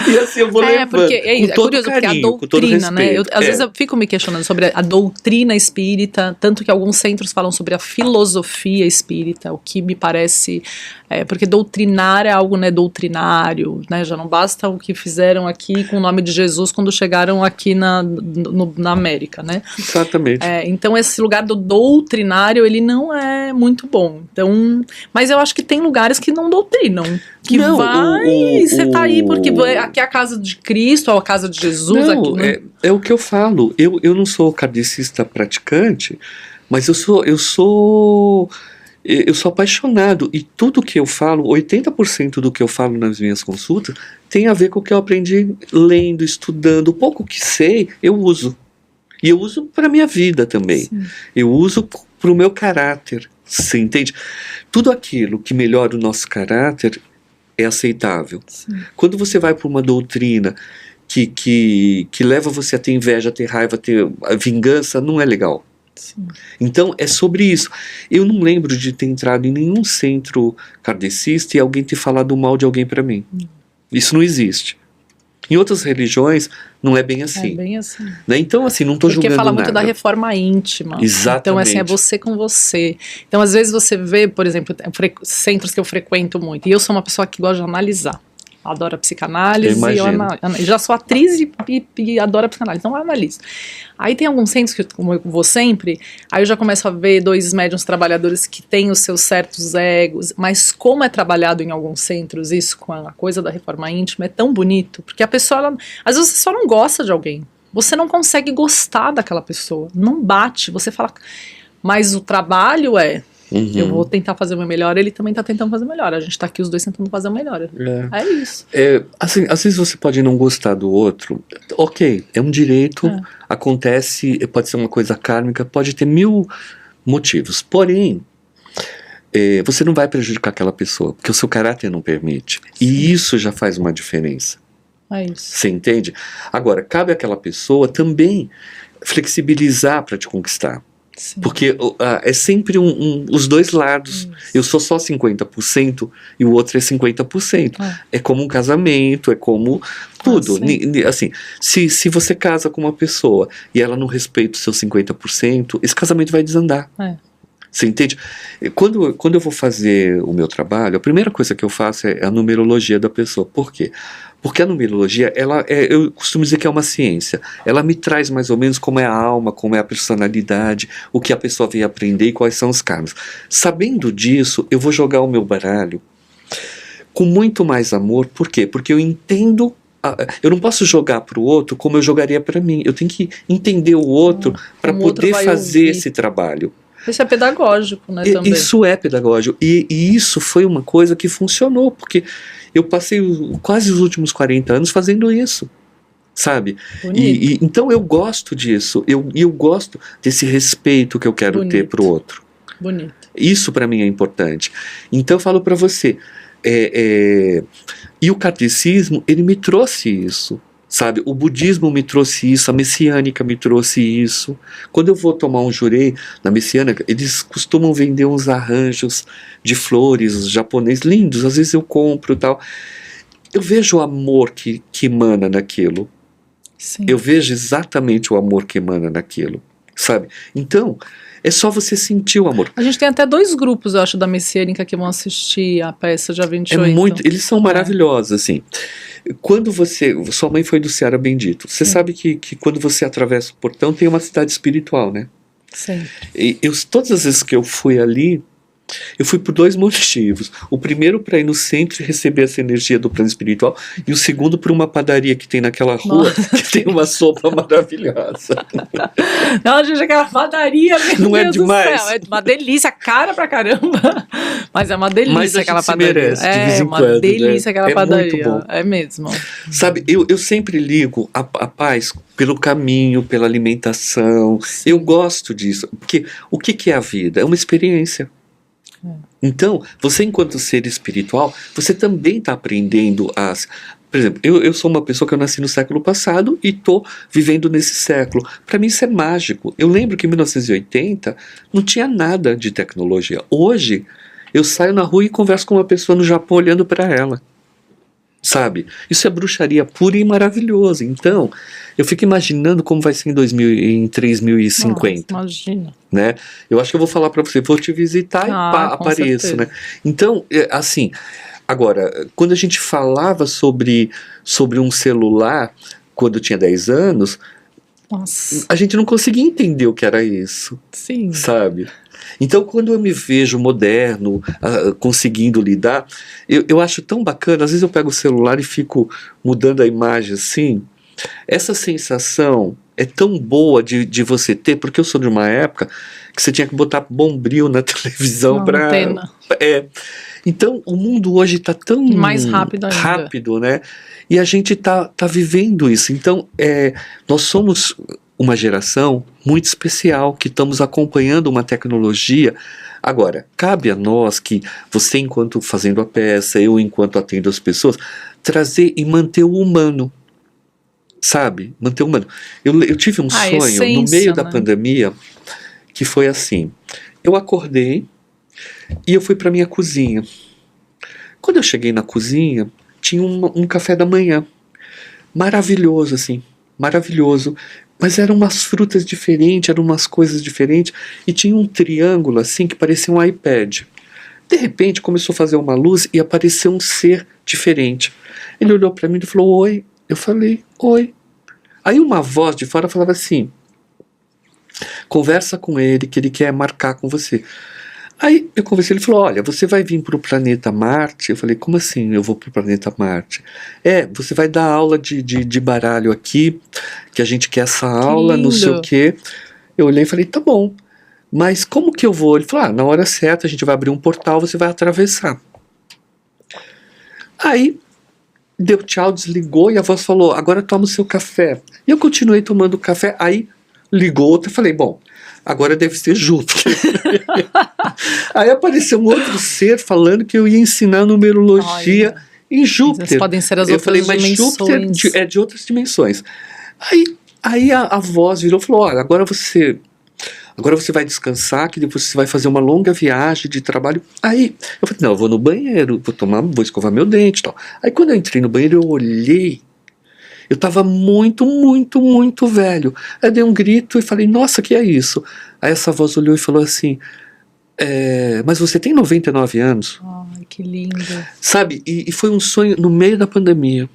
E assim eu vou levando. Porque é curioso, carinho, porque a doutrina, né? Às vezes eu fico me questionando sobre a doutrina espírita, tanto que alguns centros falam sobre a filosofia espírita, o que me parece. Porque doutrinar é algo, né, doutrinário, né? Já não basta o que fizeram aqui com o nome de Jesus quando chegaram aqui na América, né? Exatamente. Então esse lugar do doutrinário, ele não é muito bom. Então, mas eu acho que tem lugares que não doutrinam. Que não, você tá aí porque aqui é a casa de Cristo, ou a casa de Jesus. Não, aqui, né? É o que eu falo. Eu não sou kardecista praticante, mas eu sou apaixonado, e tudo que eu falo, 80% do que eu falo nas minhas consultas tem a ver com o que eu aprendi lendo, estudando. O pouco que sei, eu uso. E eu uso para minha vida também. Sim. Eu uso para o meu caráter. Você entende? Tudo aquilo que melhora o nosso caráter é aceitável. Sim. Quando você vai para uma doutrina que leva você a ter inveja, a ter raiva, a ter vingança, não é legal. Sim. Então é sobre isso. Eu não lembro de ter entrado em nenhum centro kardecista e alguém ter falado mal de alguém para mim. Isso não existe. Em outras religiões não é bem assim. É bem assim. Né? Então, assim, não estou julgando nada. Porque fala muito da reforma íntima. Exatamente. Então, assim, é você com você. Então, às vezes você vê, por exemplo, centros que eu frequento muito, e eu sou uma pessoa que gosta de analisar. Adoro a psicanálise, eu já sou atriz e adoro a psicanálise, então eu analiso. Aí tem alguns centros que, como eu vou sempre, aí eu já começo a ver dois médiuns trabalhadores que têm os seus certos egos, mas como é trabalhado em alguns centros isso com a coisa da reforma íntima, é tão bonito, porque a pessoa, às vezes você só não gosta de alguém, você não consegue gostar daquela pessoa, não bate, você fala, mas o trabalho eu vou tentar fazer o meu melhor, ele também tá tentando fazer o melhor. A gente tá aqui os dois tentando fazer o melhor. É isso. Assim, às vezes você pode não gostar do outro. Ok, é um direito, acontece, pode ser uma coisa kármica, pode ter 1000 motivos. Porém, você não vai prejudicar aquela pessoa, porque o seu caráter não permite. Sim. E isso já faz uma diferença. É isso. Você entende? Agora, cabe àquela pessoa também flexibilizar para te conquistar. Sim. Porque é sempre os dois lados. Isso. Eu sou só 50% e o outro é 50%. É como um casamento, é como tudo. Assim, se você casa com uma pessoa e ela não respeita o seu 50%, esse casamento vai desandar. Você entende? Quando eu vou fazer o meu trabalho, a primeira coisa que eu faço é a numerologia da pessoa. Por quê? Porque a numerologia, eu costumo dizer que é uma ciência. Ela me traz mais ou menos como é a alma, como é a personalidade, o que a pessoa vem aprender e quais são os karmas. Sabendo disso, eu vou jogar o meu baralho com muito mais amor. Por quê? Porque eu entendo. Eu não posso jogar para o outro como eu jogaria para mim. Eu tenho que entender o outro para poder fazer esse trabalho. Isso é pedagógico, né, também. Isso é pedagógico. E isso foi uma coisa que funcionou, porque eu passei quase os últimos 40 anos fazendo isso, sabe? Então eu gosto disso. Eu gosto desse respeito que eu quero ter para o outro. Bonito. Isso para mim é importante. Então eu falo para você... E o kardecismo, ele me trouxe isso, sabe? O budismo me trouxe isso, a messiânica me trouxe isso. Quando eu vou tomar um jurei na messiânica, eles costumam vender uns arranjos de flores japoneses lindos, às vezes eu compro e tal. Eu vejo o amor que emana naquilo. Sim. Eu vejo exatamente o amor que emana naquilo, sabe? Então, é só você sentir o amor. A gente tem até 2 grupos, eu acho, da messiânica que vão assistir a peça dia 28. Eles são maravilhosos, assim. Quando sua mãe foi do Ceará Bendito. Você sabe que quando você atravessa o portão tem uma cidade espiritual, né? Sim. E todas as vezes que eu fui ali, eu fui por 2 motivos. O primeiro para ir no centro e receber essa energia do plano espiritual, e o segundo por uma padaria que tem naquela rua, que tem uma sopa maravilhosa. Não, gente, aquela padaria, não é demais? É uma delícia, cara pra caramba. Mas é uma delícia aquela padaria. Merece, de vez em uma quando, delícia aquela padaria. Muito bom. É mesmo. Sabe, eu sempre ligo a paz pelo caminho, pela alimentação. Sim. Eu gosto disso. Porque o que é a vida? É uma experiência. Então, você enquanto ser espiritual, você também está aprendendo por exemplo, eu sou uma pessoa que eu nasci no século passado e estou vivendo nesse século. Para mim isso é mágico. Eu lembro que em 1980 não tinha nada de tecnologia. Hoje, eu saio na rua e converso com uma pessoa no Japão olhando para ela. Sabe? Isso é bruxaria pura e maravilhosa. Então, eu fico imaginando como vai ser em 3050. Nossa, imagina. Né? Eu acho que eu vou falar para você, vou te visitar e apareço, né? Então, assim, agora, quando a gente falava sobre um celular, quando eu tinha 10 anos, nossa, a gente não conseguia entender o que era isso. Sim. Sabe? Então, quando eu me vejo moderno, conseguindo lidar, eu acho tão bacana. Às vezes eu pego o celular e fico mudando a imagem assim. Essa sensação é tão boa de você ter, porque eu sou de uma época que você tinha que botar bombril na televisão para... Então, o mundo hoje está tão... mais rápido ainda. Rápido, né? E a gente tá vivendo isso. Então, nós somos uma geração muito especial, que estamos acompanhando uma tecnologia. Agora, cabe a nós que você enquanto fazendo a peça, eu enquanto atendo as pessoas, trazer e manter o humano, sabe? Manter o humano. Eu tive um sonho essência, no meio da pandemia, que foi assim, eu acordei e eu fui para minha cozinha. Quando eu cheguei na cozinha, tinha um café da manhã, maravilhoso assim, maravilhoso. Mas eram umas frutas diferentes, eram umas coisas diferentes. E tinha um triângulo assim que parecia um iPad. De repente começou a fazer uma luz e apareceu um ser diferente. Ele olhou para mim e falou, oi. Eu falei, oi. Aí uma voz de fora falava assim, conversa com ele que ele quer marcar com você. Aí eu conversei, ele falou, olha, você vai vir para o planeta Marte? Eu falei, como assim eu vou para o planeta Marte? Você vai dar aula de baralho aqui, que a gente quer essa aula, não sei o quê. Eu olhei e falei, tá bom, mas como que eu vou? Ele falou, na hora certa a gente vai abrir um portal, você vai atravessar. Aí deu tchau, desligou e a voz falou, agora toma o seu café. E eu continuei tomando café, aí ligou outra e falei, bom, agora deve ser Júpiter. Aí apareceu um outro ser falando que eu ia ensinar numerologia em Júpiter. Essas podem ser as eu outras falei, mas dimensões. Júpiter é de outras dimensões. Aí a voz virou e falou, olha, agora você vai descansar, que depois você vai fazer uma longa viagem de trabalho. Aí eu falei, não, eu vou no banheiro, vou escovar meu dente e tal. Aí quando eu entrei no banheiro, eu olhei, eu estava muito, muito, muito velho. Aí eu dei um grito e falei, nossa, que é isso? Aí essa voz olhou e falou assim, mas você tem 99 anos? Ai, que lindo. Sabe, e foi um sonho no meio da pandemia.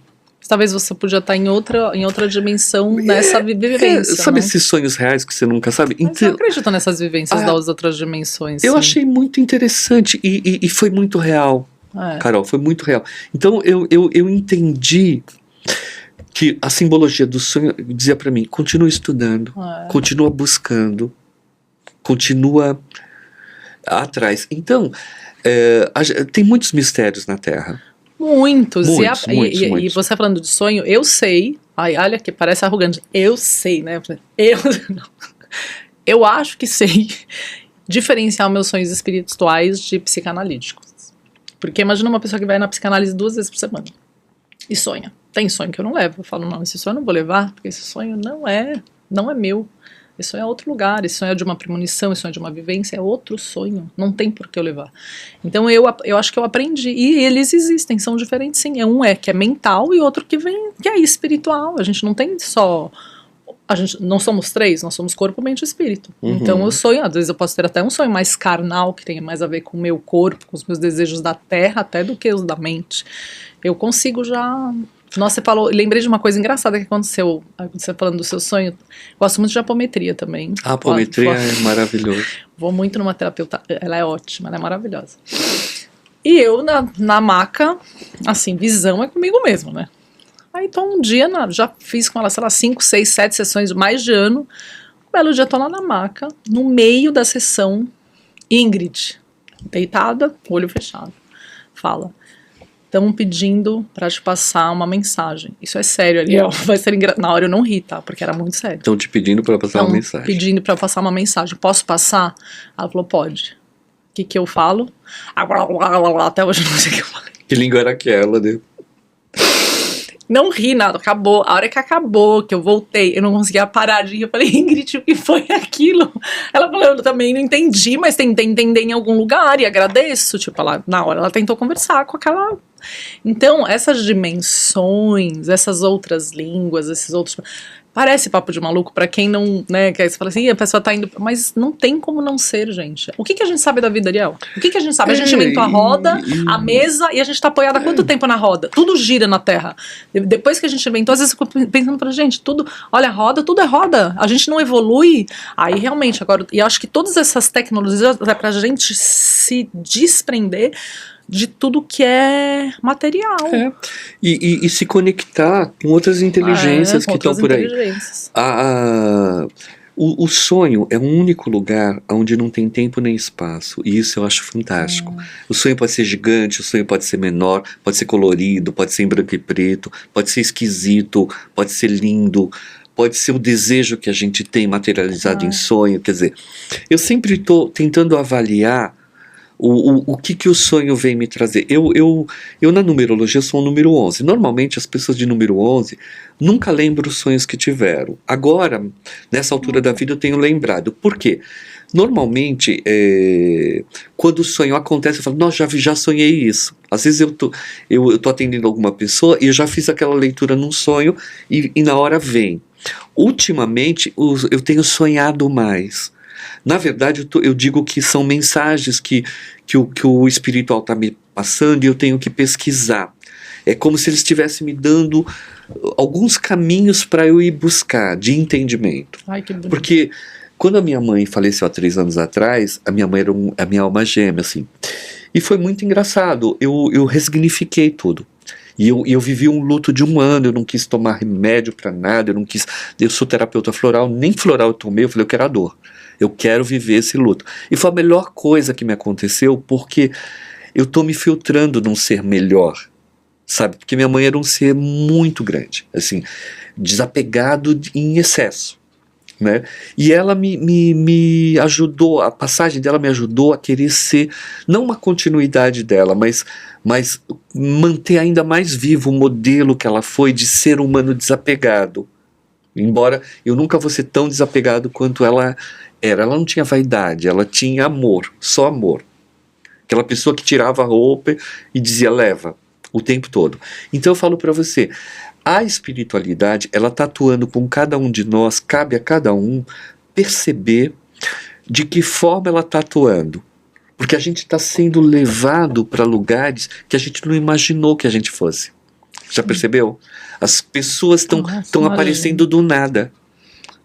talvez você podia estar em outra dimensão nessa vivência. Sabe né? esses sonhos reais que você nunca sabe? Mas eu acredito nessas vivências das outras dimensões. Eu sim. achei muito interessante e foi muito real, Carol, foi muito real. Então eu entendi que a simbologia do sonho dizia para mim, continua estudando, continua buscando, continua atrás. Então, tem muitos mistérios na Terra. Muitos. Muitos. E você falando de sonho, eu sei. Ai, olha que parece arrogante. Eu sei, né? Eu acho que sei diferenciar meus sonhos espirituais de psicanalíticos. Porque imagina uma pessoa que vai na psicanálise 2 vezes por semana e sonha. Tem sonho que eu não levo. Eu falo, não, esse sonho eu não vou levar, porque esse sonho não é meu. Esse sonho é outro lugar, esse sonho é de uma premonição, esse sonho é de uma vivência, é outro sonho, não tem por que eu levar. Então eu acho que eu aprendi, e eles existem, são diferentes sim, um que é mental e outro que é espiritual, a gente não tem só, não somos três, nós somos corpo, mente e espírito. Então eu sonho, às vezes eu posso ter até um sonho mais carnal, que tenha mais a ver com o meu corpo, com os meus desejos da terra, até do que os da mente. Eu consigo já... Nossa, você falou, lembrei de uma coisa engraçada que aconteceu, você falando do seu sonho. Gosto muito de apometria também. A apometria é maravilhoso. Vou muito numa terapeuta, ela é ótima, ela é maravilhosa. E eu na maca, assim, visão é comigo mesmo, né? Aí então um dia, já fiz com ela, sei lá, 5, 6, 7 sessões, mais de ano. Um belo dia, tô lá na maca, no meio da sessão, Ingrid, deitada, olho fechado, fala... Estão pedindo pra te passar uma mensagem. Isso é sério, Ariel. Vai ser na hora eu não ri, tá? Porque era muito sério. Estão te pedindo pra passar uma mensagem. Pedindo pra passar uma mensagem. Posso passar? Ela falou, pode. O que eu falo? Até hoje eu não sei o que eu falei. Que língua era aquela, né? Não ri nada, acabou. A hora que acabou, que eu voltei, eu não conseguia parar de rir. Eu falei, Ingrid, o que foi aquilo? Ela falou, eu também não entendi, mas tentei entender em algum lugar e agradeço. Tipo, na hora ela tentou conversar com aquela... Então, essas dimensões, essas outras línguas, esses outros... Parece papo de maluco pra quem não, né, que aí você fala assim, a pessoa tá indo... Mas não tem como não ser, gente. O que a gente sabe da vida, Ariel? O que a gente sabe? A gente inventou a roda, a mesa, e a gente tá apoiada há quanto tempo na roda? Tudo gira na Terra. Depois que a gente inventou, às vezes eu fico pensando pra gente, tudo... Olha, roda, tudo é roda. A gente não evolui. Aí, realmente, agora... E eu acho que todas essas tecnologias é pra gente se desprender de tudo que é material. E se conectar com outras inteligências que estão por aí. O sonho é um único lugar onde não tem tempo nem espaço, e isso eu acho fantástico. O sonho pode ser gigante, o sonho pode ser menor, pode ser colorido, pode ser em branco e preto, pode ser esquisito, pode ser lindo, pode ser o desejo que a gente tem materializado em sonho. Quer dizer, eu sempre estou tentando avaliar o que o sonho vem me trazer. Eu na numerologia sou o número 11. Normalmente as pessoas de número 11 nunca lembram os sonhos que tiveram. Agora, nessa altura da vida, eu tenho lembrado. Por quê? Normalmente, quando o sonho acontece, eu falo, nossa, já sonhei isso. Às vezes eu tô atendendo alguma pessoa e eu já fiz aquela leitura num sonho e na hora vem. Ultimamente, eu tenho sonhado mais. Na verdade, eu digo que são mensagens que o espiritual está me passando e eu tenho que pesquisar. É como se ele estivesse me dando alguns caminhos para eu ir buscar, de entendimento. Ai, que bonito. Porque quando a minha mãe faleceu há 3 anos atrás, a minha mãe era a minha alma gêmea, assim. E foi muito engraçado, eu ressignifiquei tudo. E eu vivi um luto de 1 ano, eu não quis tomar remédio para nada, eu sou terapeuta floral, nem floral eu tomei, eu falei, eu quero a dor. Eu quero viver esse luto. E foi a melhor coisa que me aconteceu, porque eu estou me filtrando num ser melhor, sabe? Porque minha mãe era um ser muito grande, assim, desapegado em excesso, né? E ela me ajudou, a passagem dela me ajudou a querer ser, não uma continuidade dela, mas manter ainda mais vivo o modelo que ela foi de ser humano desapegado. Embora eu nunca vou ser tão desapegado quanto ela era. Ela não tinha vaidade, ela tinha amor, só amor. Aquela pessoa que tirava a roupa e dizia, leva, o tempo todo. Então eu falo para você, a espiritualidade, ela está atuando com cada um de nós, cabe a cada um perceber de que forma ela está atuando. Porque a gente está sendo levado para lugares que a gente não imaginou que a gente fosse. Já percebeu? As pessoas estão Nossa, aparecendo do nada.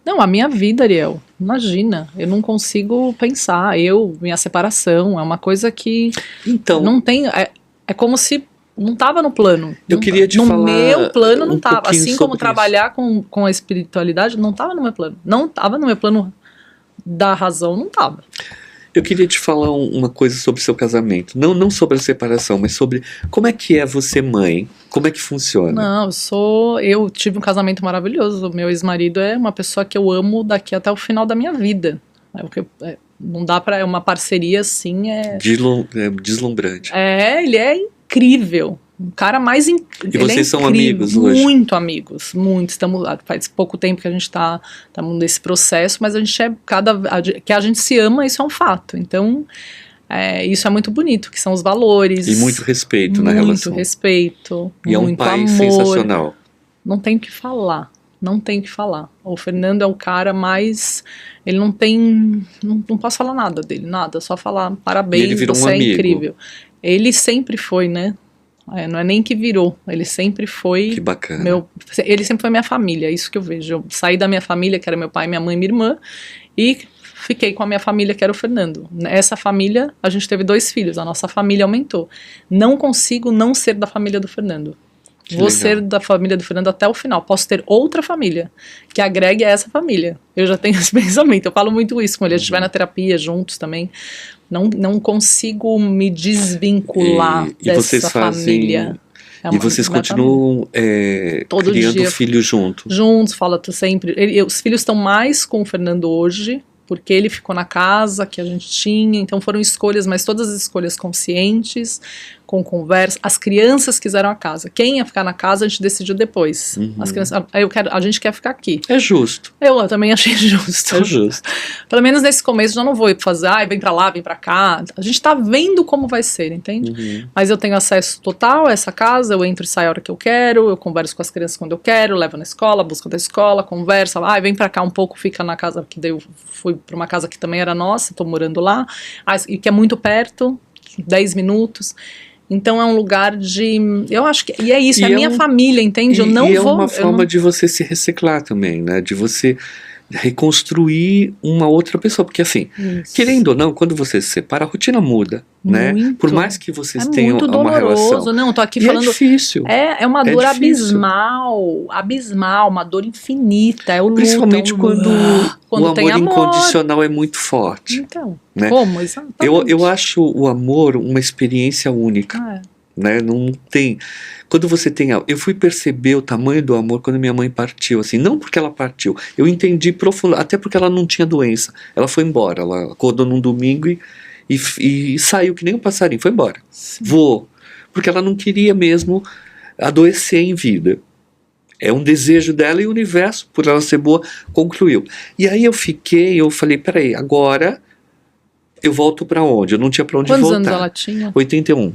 Não, a minha vida, Ariel, imagina, eu não consigo pensar, minha separação, é uma coisa que Então, não tem, é como se não estava no plano. Eu queria te falar no meu plano não um estava, pouquinho assim como sobre trabalhar com a espiritualidade não estava no meu plano, não estava no meu plano da razão, não estava. eu queria te falar uma coisa sobre seu casamento. Não sobre a separação, mas sobre como é que é você mãe. Como é que funciona? Não, eu tive um casamento maravilhoso, meu ex-marido é uma pessoa que eu amo daqui até o final da minha vida. Não dá pra, é uma parceria assim, Deslumbrante. ele é incrível. Um cara mais incrível. E vocês são amigos hoje? Muito amigos, muito. Faz pouco tempo que a gente estamos nesse processo, mas a gente que a gente se ama, isso é um fato. Então, isso é muito bonito, que são os valores. E muito respeito na relação. Muito respeito, e muito é um pai amor. sensacional. Não tem o que falar. Não tem o que falar. O Fernando é o cara mais... Ele não tem... Não posso falar nada dele, nada. Só falar parabéns, ele virou você um é amigo. incrível. Ele sempre foi, né? Não é nem que virou. Ele sempre foi... Que bacana. Ele sempre foi minha família, é isso que eu vejo. Eu saí da minha família, que era meu pai, minha mãe e minha irmã, e fiquei com a minha família, que era o Fernando. Essa família, a gente teve 2 filhos, a nossa família aumentou. Não consigo não ser da família do Fernando. Vou ser da família do Fernando até o final. Posso ter outra família que agregue a essa família. Eu já tenho esse pensamento. Eu falo muito isso com ele. A gente vai na terapia juntos também. Não consigo me desvincular dessa família. E vocês continuam criando filhos juntos? Juntos, fala sempre. Os filhos estão mais com o Fernando hoje, porque ele ficou na casa que a gente tinha, então foram escolhas, mas todas as escolhas conscientes, com conversa. As crianças quiseram a casa. Quem ia ficar na casa, a gente decidiu depois. As crianças, a gente quer ficar aqui. É justo. Eu também achei justo. É justo. Pelo menos nesse começo já não vou fazer, vem pra lá, vem pra cá. A gente tá vendo como vai ser, entende? Mas eu tenho acesso total a essa casa, eu entro e saio a hora que eu quero, eu converso com as crianças quando eu quero, levo na escola, busco da escola, conversa, vem pra cá um pouco, fica na casa, que daí eu fui pra uma casa que também era nossa, tô morando lá, e que é muito perto, 10 minutos. Então é um lugar de... Eu acho que... E é isso, é minha família, entende? Eu não vou... É uma forma de você se reciclar também, né? De você reconstruir uma outra pessoa. Porque assim, querendo ou não, quando você se separa, a rotina muda, né? Por mais que vocês tenham uma relação. Não, tô aqui falando... É difícil. É uma dor abismal, uma dor infinita, é o luto. Principalmente quando o tem amor incondicional é muito forte. Então, né? como? Exatamente. Eu acho o amor uma experiência única. Né? Não tem... Quando você tem... Eu fui perceber o tamanho do amor quando minha mãe partiu, assim, não porque ela partiu, eu entendi profundamente, até porque ela não tinha doença, ela foi embora, ela acordou num domingo e saiu que nem um passarinho, foi embora. Sim. Voou, porque ela não queria mesmo adoecer em vida. É um desejo dela e o universo, por ela ser boa, concluiu. E aí eu falei, peraí, agora eu volto pra onde? Eu não tinha pra onde voltar. Quantos anos ela tinha? 81.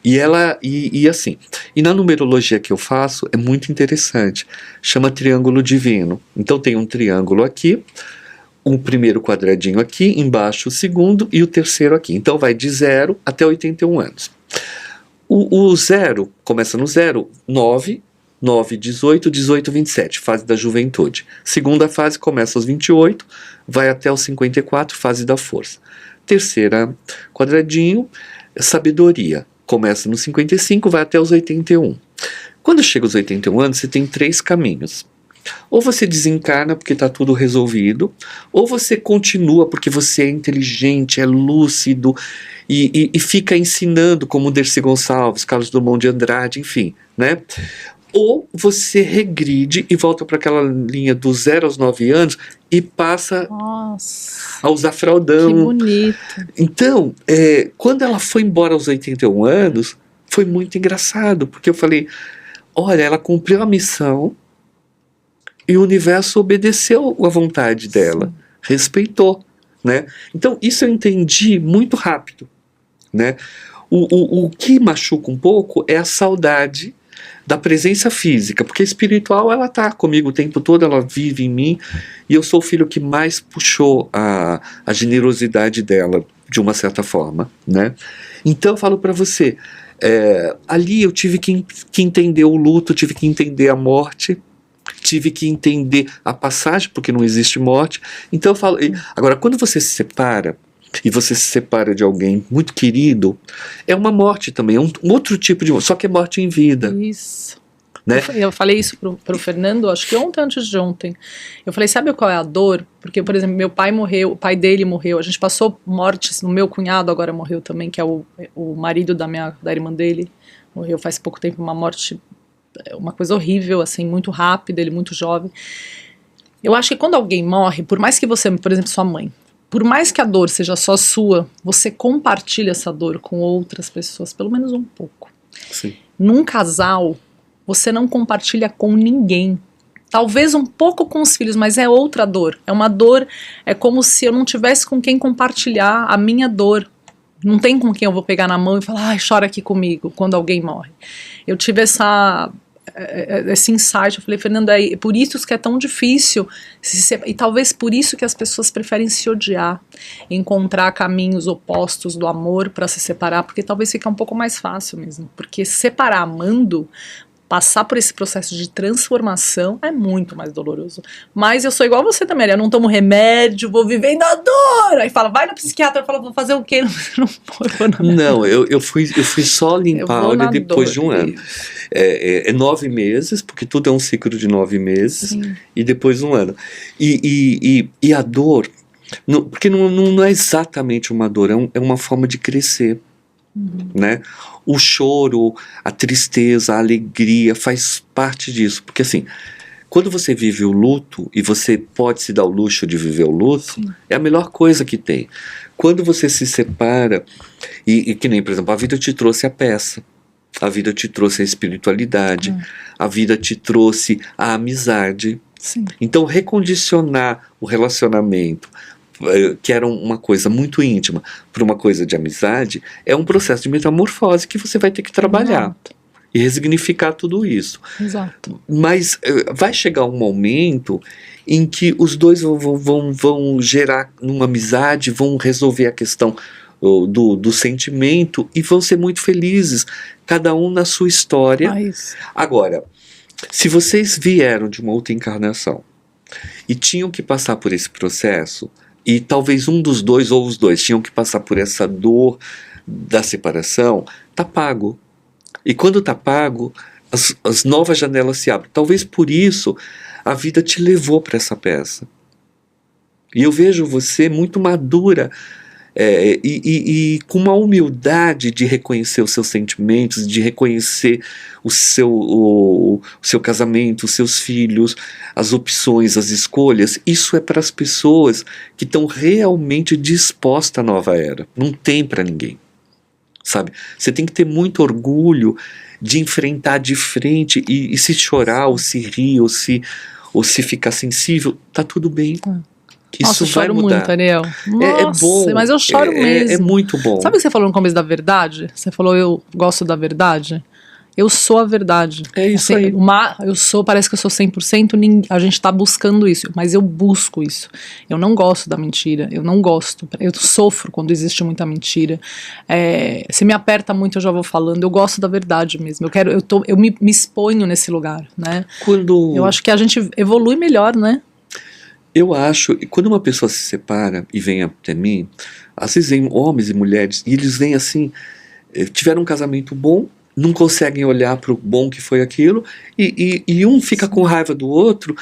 E ela, assim, e na numerologia que eu faço é muito interessante, chama triângulo divino. Então tem um triângulo aqui, um primeiro quadradinho aqui, embaixo o segundo e o terceiro aqui. Então vai de 0 até 81 anos. O 0, começa no 0, 9, 18, 18, 27, fase da juventude. Segunda fase começa aos 28, vai até os 54, fase da força. Terceira quadradinho, sabedoria. Começa nos 55, vai até os 81. Quando chega aos 81 anos, você tem 3 caminhos. Ou você desencarna porque está tudo resolvido, ou você continua porque você é inteligente, é lúcido e fica ensinando como Dercy Gonçalves, Carlos Drummond de Andrade, enfim, né? Ou você regride e volta para aquela linha dos 0 aos 9 anos e passa a usar fraldão. Que bonito. Então, quando ela foi embora aos 81 anos, foi muito engraçado, porque eu falei, olha, ela cumpriu a missão e o universo obedeceu à vontade dela, sim, respeitou, né? Então, isso eu entendi muito rápido, né? O que machuca um pouco é a saudade da presença física, porque espiritual ela tá comigo o tempo todo, ela vive em mim, e eu sou o filho que mais puxou a generosidade dela, de uma certa forma, né? Então eu falo para você, ali eu tive que entender o luto, tive que entender a morte, tive que entender a passagem, porque não existe morte. Então eu falo, agora quando você se separa, e você se separa de alguém muito querido, é uma morte também, é um outro tipo de morte, só que é morte em vida. Isso. Né? Eu falei isso pro Fernando, acho que ontem, antes de ontem. Eu falei, sabe qual é a dor? Porque, por exemplo, meu pai morreu, o pai dele morreu, a gente passou mortes, no meu cunhado agora morreu também, que é o marido da irmã dele, morreu faz pouco tempo, uma morte, uma coisa horrível, assim, muito rápida, ele muito jovem. Eu acho que quando alguém morre, por mais que você, por exemplo, sua mãe, por mais que a dor seja só sua, você compartilha essa dor com outras pessoas, pelo menos um pouco. Sim. Num casal, você não compartilha com ninguém. Talvez um pouco com os filhos, mas é outra dor. É uma dor, é como se eu não tivesse com quem compartilhar a minha dor. Não tem com quem eu vou pegar na mão e falar, chora aqui comigo, quando alguém morre. Eu tive esse insight, eu falei, Fernando, é por isso que é tão difícil, e talvez por isso que as pessoas preferem se odiar, encontrar caminhos opostos do amor para se separar, porque talvez fique um pouco mais fácil mesmo, porque separar amando, passar por esse processo de transformação é muito mais doloroso. Mas eu sou igual a você também, eu não tomo remédio, vou vivendo a dor. Aí fala, vai no psiquiatra, fala, vou fazer o quê? Não, eu fui só limpar a olha depois de um ano. 9 meses, porque tudo é um ciclo de 9 meses, sim, e depois um ano. E a dor, porque não é exatamente uma dor, é uma forma de crescer. Né? O choro, a tristeza, a alegria faz parte disso, porque assim, quando você vive o luto e você pode se dar o luxo de viver o luto, sim, é a melhor coisa que tem. Quando você se separa e que nem, por exemplo, a vida te trouxe a peça, a vida te trouxe a espiritualidade, a vida te trouxe a amizade. Sim. Então recondicionar o relacionamento, que era uma coisa muito íntima, para uma coisa de amizade, é um processo de metamorfose que você vai ter que trabalhar. Exato. E resignificar tudo isso. Exato. Mas vai chegar um momento em que os dois vão gerar uma amizade, vão resolver a questão do sentimento e vão ser muito felizes, cada um na sua história. Agora, se vocês vieram de uma outra encarnação e tinham que passar por esse processo, e talvez um dos dois ou os dois tinham que passar por essa dor da separação, tá pago. E quando tá pago, as novas janelas se abrem. Talvez por isso a vida te levou para essa peça. E eu vejo você muito madura e com uma humildade de reconhecer os seus sentimentos, de reconhecer o seu casamento, os seus filhos, as opções, as escolhas. Isso é para as pessoas que estão realmente dispostas à nova era. Não tem para ninguém, sabe? Você tem que ter muito orgulho de enfrentar de frente e se chorar, ou se rir, ou se ficar sensível, tá tudo bem. Nossa, isso vai mudar. Eu choro muito, Ariel. Nossa, é bom. Mas eu choro mesmo. É muito bom. Sabe o que você falou no começo da verdade? Você falou, eu gosto da verdade. Eu sou a verdade. É isso assim, aí. Parece que eu sou 100%, a gente tá buscando isso, mas eu busco isso. Eu não gosto da mentira, eu não gosto. Eu sofro quando existe muita mentira. Se me aperta muito, eu já vou falando. Eu gosto da verdade mesmo. Eu me exponho nesse lugar, né? Eu acho que a gente evolui melhor, né? Eu acho, e quando uma pessoa se separa e vem até mim, às vezes vem homens e mulheres, e eles vêm assim, tiveram um casamento bom, não conseguem olhar para o bom que foi aquilo, e um fica com raiva do outro,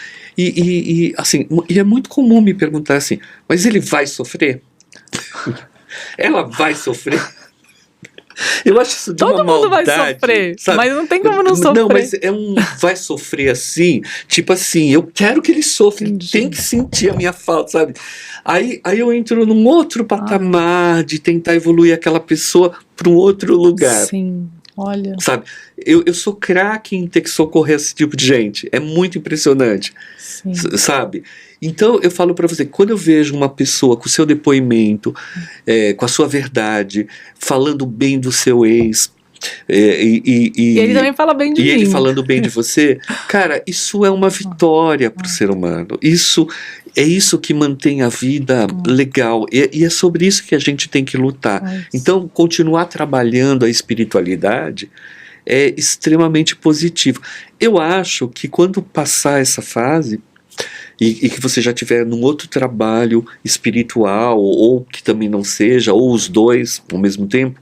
assim, e é muito comum me perguntar assim, mas ele vai sofrer? Ela vai sofrer? Eu acho isso de uma maldade. Todo mundo vai sofrer, sabe? Mas não tem como não sofrer. Não, mas vai sofrer assim, tipo assim, eu quero que ele sofra, ele tem que sentir a minha falta, sabe? Aí eu entro num outro patamar de tentar evoluir aquela pessoa para um outro lugar. Sim, olha. Sabe? Eu sou craque em ter que socorrer esse tipo de gente, é muito impressionante. Sim. Sabe? Então eu falo para você, quando eu vejo uma pessoa com o seu depoimento, com a sua verdade, falando bem do seu ex, E ele também fala bem de mim. E ele falando bem de você, cara, isso é uma vitória para o ser humano. Isso é isso que mantém a vida legal. E é sobre isso que a gente tem que lutar. Então, continuar trabalhando a espiritualidade é extremamente positivo. Eu acho que quando passar essa fase, e que você já tiver num outro trabalho espiritual, ou que também não seja, ou os dois ao mesmo tempo,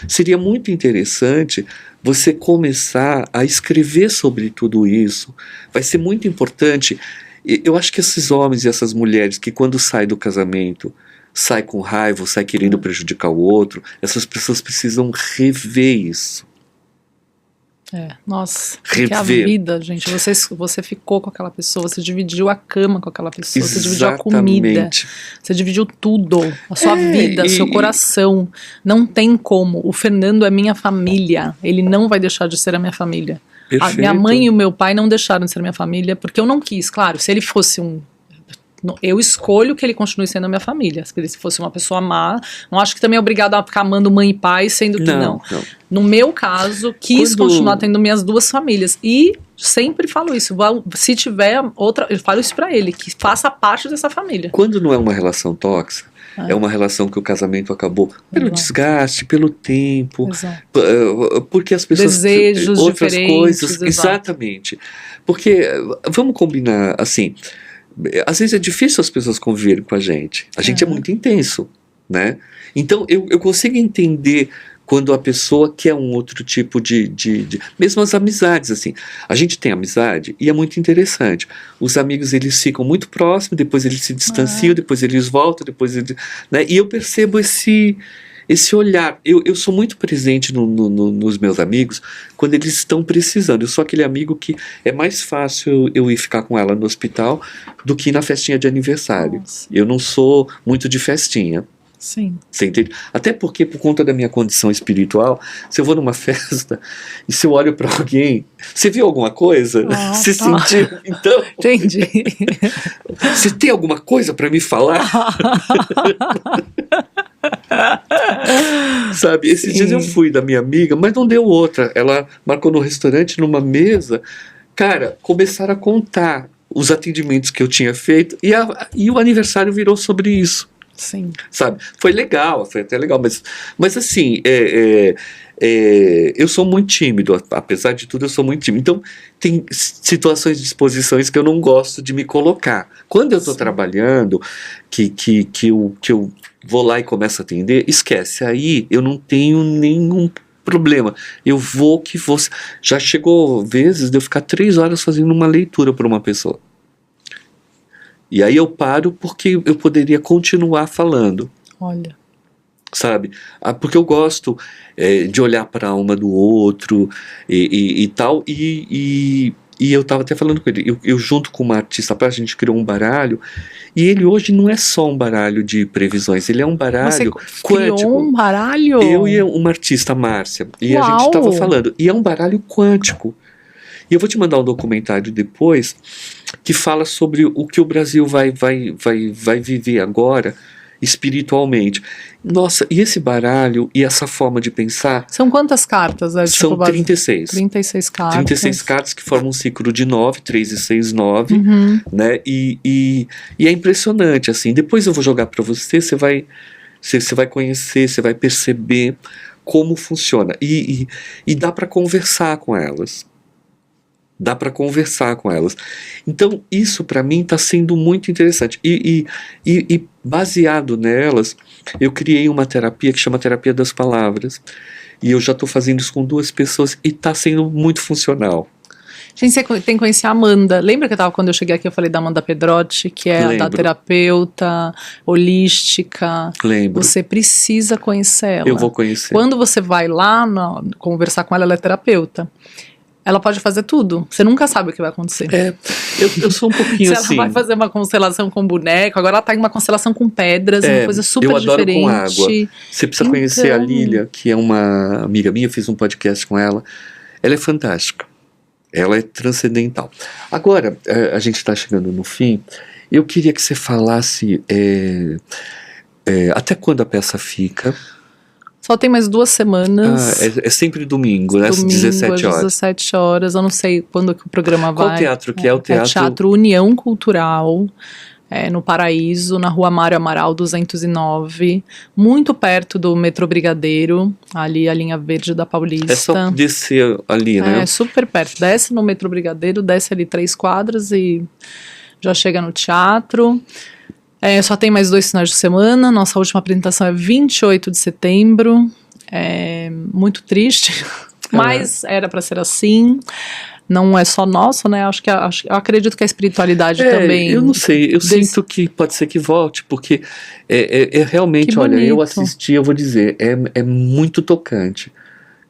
seria muito interessante você começar a escrever sobre tudo isso. Vai ser muito importante. Eu acho que esses homens e essas mulheres que quando saem do casamento, saem com raiva, saem querendo prejudicar o outro, essas pessoas precisam rever isso. Nossa, que a vida, gente, você ficou com aquela pessoa, você dividiu a cama com aquela pessoa, você dividiu a comida, você dividiu tudo, a sua vida, seu coração, não tem como. O Fernando é minha família, ele não vai deixar de ser a minha família. A minha mãe e o meu pai não deixaram de ser a minha família, porque eu não quis, claro, se ele fosse eu escolho que ele continue sendo a minha família. Se fosse uma pessoa má, não acho que também é obrigado a ficar amando mãe e pai, sendo que não. No meu caso, quis continuar tendo minhas duas famílias. E sempre falo isso. Se tiver outra, eu falo isso pra ele, que faça parte dessa família. Quando não é uma relação tóxica, é uma relação que o casamento acabou pelo desgaste, pelo tempo, porque as pessoas... Desejos outras coisas. Exato. Exatamente. Porque, vamos combinar assim... Às vezes é difícil as pessoas conviverem com a gente. A gente é muito intenso, né? Então eu consigo entender quando a pessoa quer um outro tipo de... Mesmo as amizades, assim. A gente tem amizade e é muito interessante. Os amigos, eles ficam muito próximos, depois eles se distanciam, depois eles voltam, depois eles... Né? E eu percebo esse olhar. Eu sou muito presente nos meus amigos quando eles estão precisando. Eu sou aquele amigo que é mais fácil eu ir ficar com ela no hospital do que na festinha de aniversário. Nossa. Eu não sou muito de festinha. Sim. Você entende? Até porque, por conta da minha condição espiritual, se eu vou numa festa e se eu olho pra alguém, você viu alguma coisa? Você sentiu? Então, entendi. Você tem alguma coisa pra me falar? Sabe, esses dias eu fui da minha amiga, mas não deu outra. Ela marcou no restaurante, numa mesa. Cara, começaram a contar os atendimentos que eu tinha feito e o aniversário virou sobre isso. Sim. Sabe, foi legal, foi até legal, mas assim, eu sou muito tímido, apesar de tudo eu sou muito tímido, então tem situações de exposições que eu não gosto de me colocar. Quando eu estou trabalhando, que eu vou lá e começo a atender, esquece, aí eu não tenho nenhum problema, eu vou que vou. Já chegou vezes de eu ficar 3 horas fazendo uma leitura para uma pessoa. E aí eu paro porque eu poderia continuar falando. Olha. Sabe? Porque eu gosto de olhar para a alma do outro e tal. E eu estava até falando com ele. Eu junto com uma artista, a gente criou um baralho. E ele hoje não é só um baralho de previsões. Ele é um baralho quântico. Criou um baralho? Eu e uma artista, Márcia. E Uau. a gente estava falando. E é um baralho quântico. E eu vou te mandar um documentário depois que fala sobre o que o Brasil vai viver agora espiritualmente. Nossa, e esse baralho e essa forma de pensar... São quantas cartas? São 36. 36 cartas. 36 cartas que formam um ciclo de 9, 3 e 6, 9. Né? E é impressionante, assim. Depois eu vou jogar para você, você vai conhecer, você vai perceber como funciona. E dá para conversar com elas. Dá para conversar com elas. Então, isso para mim está sendo muito interessante. E baseado nelas, eu criei uma terapia que chama Terapia das Palavras. E eu já estou fazendo isso com 2 pessoas e está sendo muito funcional. Gente, você tem que conhecer a Amanda. Lembra que quando eu cheguei aqui eu falei da Amanda Pedrotti, que é da terapeuta holística? Lembro. Você precisa conhecer ela. Eu vou conhecer. Quando você vai lá conversar com ela, ela é terapeuta. Ela pode fazer tudo. Você nunca sabe o que vai acontecer. Eu sou um pouquinho assim. Se ela vai fazer uma constelação com boneco, agora ela tá em uma constelação com pedras, uma coisa super diferente. Eu adoro com água. Você precisa conhecer a Lília, que é uma amiga minha, eu fiz um podcast com ela. Ela é fantástica. Ela é transcendental. Agora, a gente está chegando no fim. Eu queria que você falasse até quando a peça fica. Só tem mais 2 semanas. É sempre domingo, né? Domingo, 17 às horas. 17 horas. Eu não sei quando que o programa vai. Qual teatro que é? O teatro? É o Teatro União Cultural, no Paraíso, na Rua Mário Amaral 209, muito perto do metrô Brigadeiro, ali a linha verde da Paulista. É só descer ali, né? É super perto. Desce no metrô Brigadeiro, desce ali 3 quadras e já chega no teatro. Só tem mais 2 finais de semana. Nossa última apresentação é 28 de setembro. Muito triste, mas era para ser assim. Não é só nosso, né? Eu acredito que a espiritualidade também. Eu não sei, eu sinto que pode ser que volte, porque realmente, Que olha, eu bonito. assisti, eu vou dizer, é muito tocante.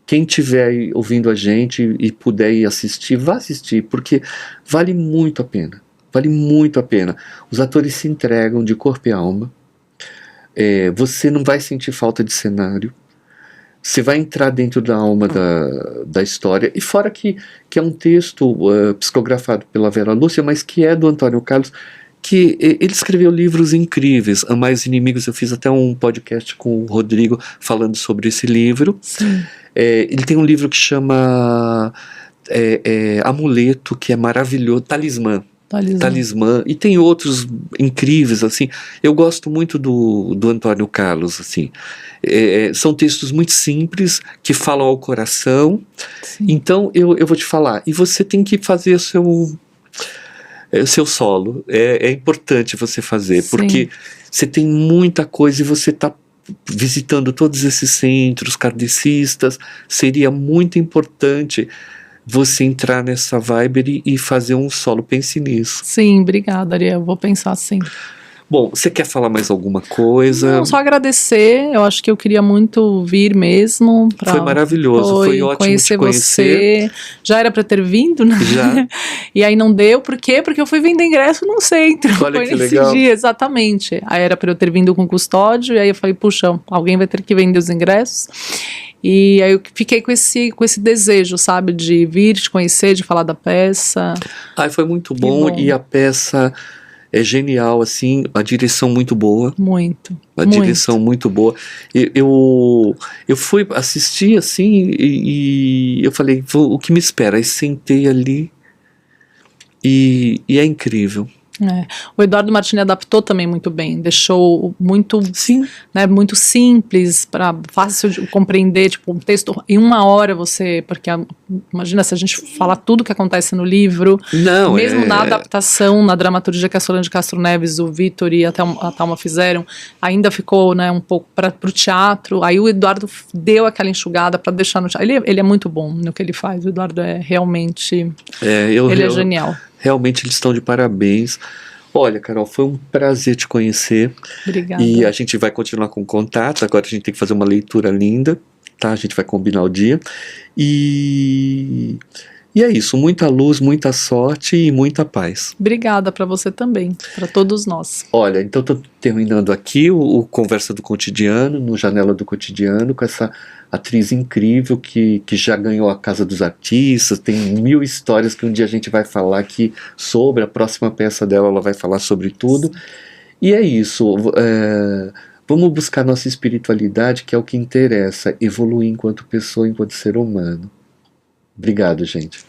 Quem estiver aí ouvindo a gente e puder ir assistir, vá assistir, porque vale muito a pena. Vale muito a pena. Os atores se entregam de corpo e alma. Você não vai sentir falta de cenário. Você vai entrar dentro da alma da história. E fora que é um texto psicografado pela Vera Lúcia, mas que é do Antônio Carlos, que ele escreveu livros incríveis. Amar os Inimigos, eu fiz até um podcast com o Rodrigo falando sobre esse livro. Sim. Ele tem um livro que chama Amuleto, que é maravilhoso, Talismã, e tem outros incríveis, assim. Eu gosto muito do Antônio Carlos, assim. São textos muito simples, que falam ao coração. Sim. Então, eu vou te falar, e você tem que fazer o seu solo. É importante você fazer, Sim. porque você tem muita coisa e você está visitando todos esses centros kardecistas. Seria muito importante você entrar nessa vibe e fazer um solo. Pense nisso. Sim, obrigada, Ariel. Vou pensar sim. Bom, você quer falar mais alguma coisa? Não, só agradecer. Eu acho que eu queria muito vir mesmo. Foi maravilhoso, foi ótimo te conhecer. Você. Já era para ter vindo, né? Já. E aí não deu. Por quê? Porque eu fui vender ingresso num centro. Olha foi que nesse legal. dia, exatamente. Aí era para eu ter vindo com custódio. E aí eu falei, puxa, alguém vai ter que vender os ingressos. E aí eu fiquei com esse desejo, sabe, de vir, te conhecer, de falar da peça. Foi muito bom. E a peça é genial, assim, a direção muito boa. Muito. Direção muito boa. Eu fui assistir, assim, e eu falei, o que me espera? Aí sentei ali e é incrível. O Eduardo Martini adaptou também muito bem, deixou muito, Sim, né, muito simples, fácil de compreender, tipo, um texto em 1 hora porque imagina se a gente falar tudo que acontece no livro, não, mesmo na adaptação, na dramaturgia que a Solange Castro Neves, o Vitor e a Thalma fizeram, ainda ficou, né, um pouco para o teatro. Aí o Eduardo deu aquela enxugada para deixar no teatro. Ele é muito bom no que ele faz, o Eduardo é realmente, ele é genial. Realmente eles estão de parabéns. Olha, Carol, foi um prazer te conhecer. Obrigada. E a gente vai continuar com contato. Agora a gente tem que fazer uma leitura linda, tá? A gente vai combinar o dia. E é isso. Muita luz, muita sorte e muita paz. Obrigada para você também, para todos nós. Olha, então estou terminando aqui o Conversa do Cotidiano, no Janela do Cotidiano, com essa atriz incrível que já ganhou a Casa dos Artistas. Tem 1000 histórias que um dia a gente vai falar aqui sobre. A próxima peça dela, ela vai falar sobre tudo. E é isso. Vamos buscar nossa espiritualidade, que é o que interessa, evoluir enquanto pessoa, enquanto ser humano. Obrigado, gente.